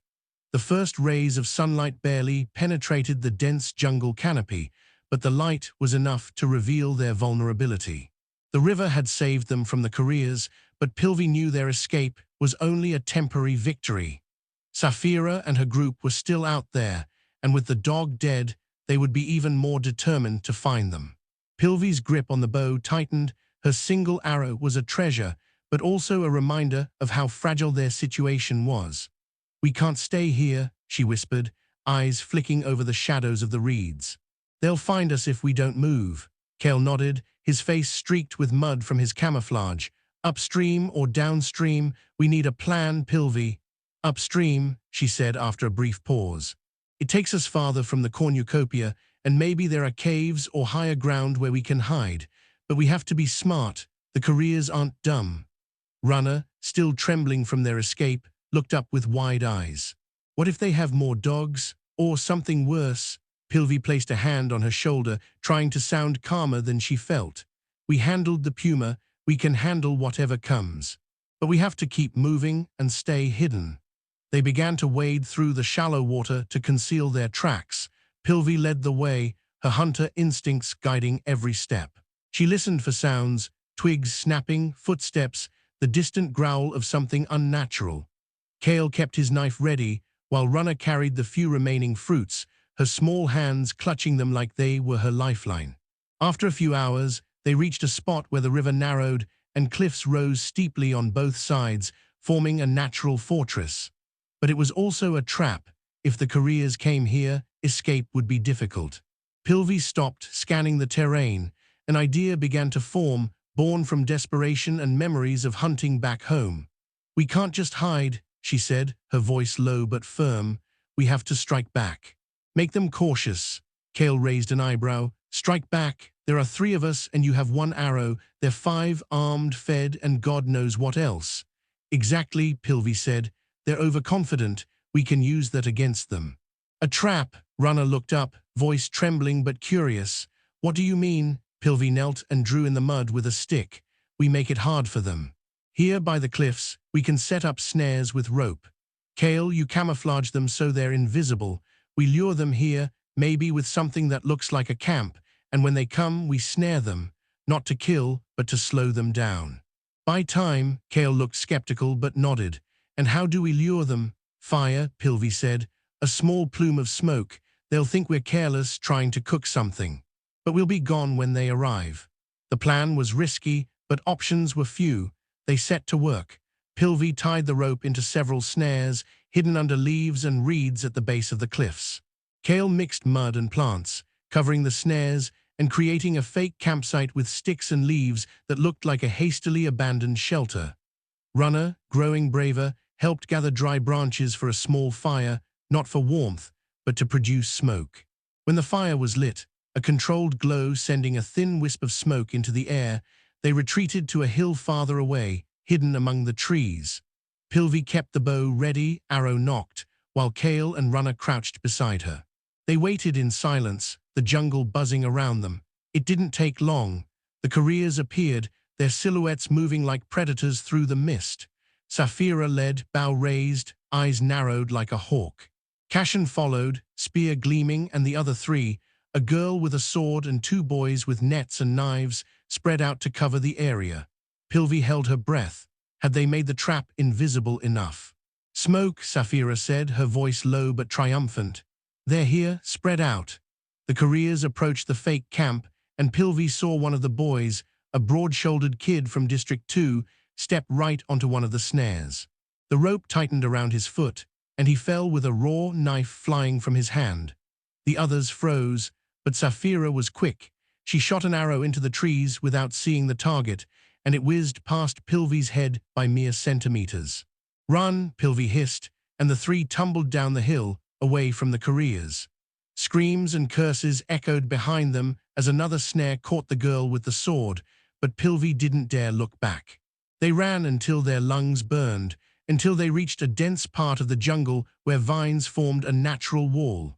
The first rays of sunlight barely penetrated the dense jungle canopy, but the light was enough to reveal their vulnerability. The river had saved them from the couriers, but Pilvi knew their escape was only a temporary victory. Saphira and her group were still out there, and with the dog dead, they would be even more determined to find them. Pilvi's grip on the bow tightened. Her single arrow was a treasure, but also a reminder of how fragile their situation was. "We can't stay here," she whispered, eyes flicking over the shadows of the reeds. "They'll find us if we don't move." Kale nodded, his face streaked with mud from his camouflage. "Upstream or downstream, we need a plan, Pilvi." "Upstream," she said after a brief pause. "It takes us farther from the cornucopia, and maybe there are caves or higher ground where we can hide. But we have to be smart. The couriers aren't dumb." Runner, still trembling from their escape, looked up with wide eyes. "What if they have more dogs? Or something worse?" Pilvi placed a hand on her shoulder, trying to sound calmer than she felt. "We handled the puma. We can handle whatever comes. But we have to keep moving and stay hidden." They began to wade through the shallow water to conceal their tracks. Pilvi led the way, her hunter instincts guiding every step. She listened for sounds, twigs snapping, footsteps, the distant growl of something unnatural. Kale kept his knife ready, while Runner carried the few remaining fruits, her small hands clutching them like they were her lifeline. After a few hours, they reached a spot where the river narrowed and cliffs rose steeply on both sides, forming a natural fortress. But it was also a trap. If the couriers came here, escape would be difficult. Pilvi stopped, scanning the terrain. An idea began to form, born from desperation and memories of hunting back home. "We can't just hide," she said, her voice low but firm. "We have to strike back. Make them cautious." Kale raised an eyebrow. "Strike back? There are 3 of us and you have 1 arrow. They're 5 armed, fed, and God knows what else." "Exactly," Pilvi said. "They're overconfident. We can use that against them." "A trap?" Runner looked up, voice trembling but curious. "What do you mean?" Pilvi knelt and drew in the mud with a stick. "We make it hard for them. Here by the cliffs, we can set up snares with rope. Kale, you camouflage them so they're invisible. We lure them here, maybe with something that looks like a camp, and when they come, we snare them, not to kill, but to slow them down." "By time," Kale looked skeptical but nodded. "And how do we lure them?" "Fire," Pilvi said. "A small plume of smoke. They'll think we're careless, trying to cook something. But we'll be gone when they arrive." The plan was risky, but options were few. They set to work. Pilvi tied the rope into several snares, hidden under leaves and reeds at the base of the cliffs. Kale mixed mud and plants, covering the snares and creating a fake campsite with sticks and leaves that looked like a hastily abandoned shelter. Runner, growing braver, helped gather dry branches for a small fire, not for warmth, but to produce smoke. When the fire was lit, a controlled glow sending a thin wisp of smoke into the air, they retreated to a hill farther away, hidden among the trees. Pilvi kept the bow ready, arrow nocked, while Kale and Runner crouched beside her. They waited in silence, the jungle buzzing around them. It didn't take long. The couriers appeared, their silhouettes moving like predators through the mist. Saphira led, bow raised, eyes narrowed like a hawk. Cashan followed, spear gleaming, and the other 3, a girl with a sword and 2 boys with nets and knives, spread out to cover the area. Pilvi held her breath. Had they made the trap invisible enough? "Smoke," Saphira said, her voice low but triumphant. "They're here, spread out." The couriers approached the fake camp, and Pilvi saw one of the boys, a broad-shouldered kid from District 2, step right onto one of the snares. The rope tightened around his foot, and he fell with a raw knife flying from his hand. The others froze, but Saphira was quick. She shot an arrow into the trees without seeing the target, and it whizzed past Pilvi's head by mere centimeters. "Run," Pilvi hissed, and the 3 tumbled down the hill, away from the couriers. Screams and curses echoed behind them as another snare caught the girl with the sword, but Pilvi didn't dare look back. They ran until their lungs burned, until they reached a dense part of the jungle where vines formed a natural wall.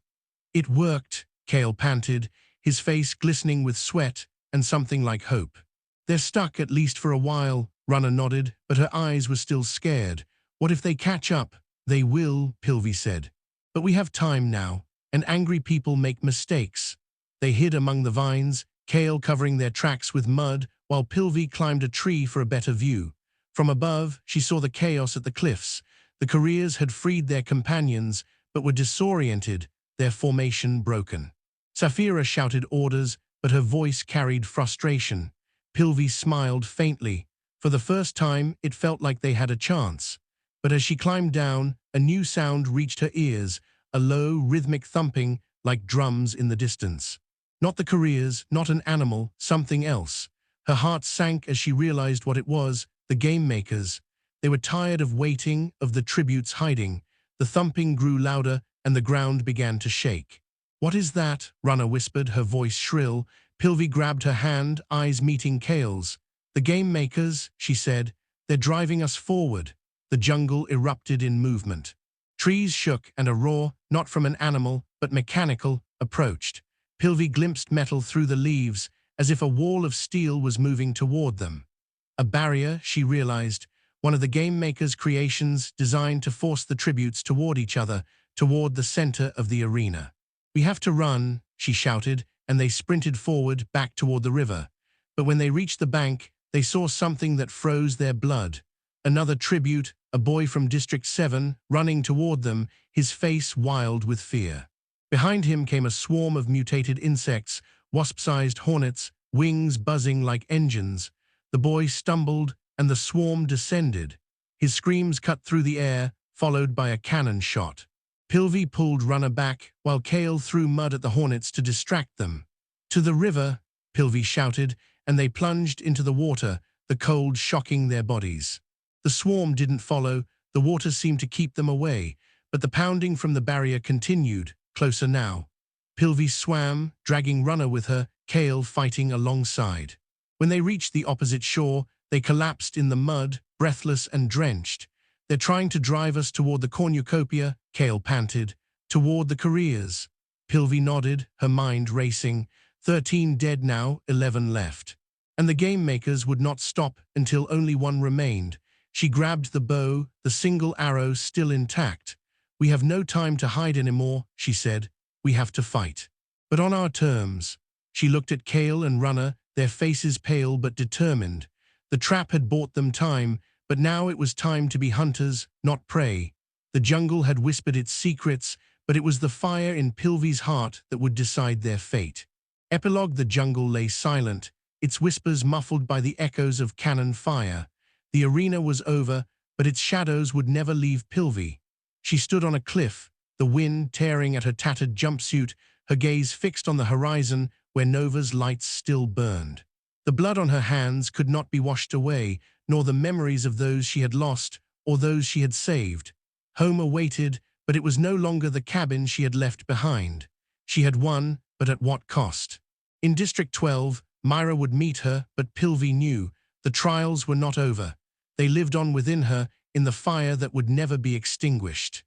"It worked," Kale panted, his face glistening with sweat and something like hope. "They're stuck at least for a while," Runner nodded, but her eyes were still scared. "What if they catch up?" "They will," Pilvi said. "But we have time now, and angry people make mistakes." They hid among the vines, Kale covering their tracks with mud, while Pilvi climbed a tree for a better view. From above, she saw the chaos at the cliffs. The couriers had freed their companions, but were disoriented, their formation broken. Saphira shouted orders, but her voice carried frustration. Pilvi smiled faintly. For the first time, it felt like they had a chance. But as she climbed down, a new sound reached her ears, a low, rhythmic thumping like drums in the distance. Not the couriers, not an animal, something else. Her heart sank as she realized what it was, the game makers. They were tired of waiting, of the tributes hiding. The thumping grew louder, and the ground began to shake. "What is that?" Runner whispered, her voice shrill. Pilvi grabbed her hand, eyes meeting Kale's. "The game makers," she said. "They're driving us forward." The jungle erupted in movement. Trees shook, and a roar, not from an animal, but mechanical, approached. Pilvi glimpsed metal through the leaves, as if a wall of steel was moving toward them. A barrier, she realized, one of the game makers' creations designed to force the tributes toward each other, toward the center of the arena. "We have to run," she shouted, and they sprinted forward, back toward the river. But when they reached the bank, they saw something that froze their blood. Another tribute, a boy from District 7, running toward them, his face wild with fear. Behind him came a swarm of mutated insects, wasp-sized hornets, wings buzzing like engines. The boy stumbled, and the swarm descended. His screams cut through the air, followed by a cannon shot. Pilvi pulled Runner back, while Kale threw mud at the hornets to distract them. "To the river," Pilvi shouted, and they plunged into the water, the cold shocking their bodies. The swarm didn't follow, the water seemed to keep them away, but the pounding from the barrier continued, closer now. Pilvi swam, dragging Runner with her, Kale fighting alongside. When they reached the opposite shore, they collapsed in the mud, breathless and drenched. "They're trying to drive us toward the cornucopia," Kale panted. "Toward the careers." Pilvi nodded, her mind racing. 13 dead now, 11 left. And the game makers would not stop until only one remained. She grabbed the bow, the single arrow still intact. "We have no time to hide anymore," she said. "We have to fight. But on our terms." She looked at Kale and Runner, their faces pale but determined. The trap had bought them time, but now it was time to be hunters, not prey. The jungle had whispered its secrets, but it was the fire in Pilvi's heart that would decide their fate. Epilogue: the jungle lay silent, its whispers muffled by the echoes of cannon fire. The arena was over, but its shadows would never leave Pilvi. She stood on a cliff, the wind tearing at her tattered jumpsuit, her gaze fixed on the horizon where Nova's lights still burned. The blood on her hands could not be washed away, nor the memories of those she had lost or those she had saved. Home awaited, but it was no longer the cabin she had left behind. She had won, but at what cost? In District 12, Mira would meet her, but Pilvi knew the trials were not over. They lived on within her, in the fire that would never be extinguished.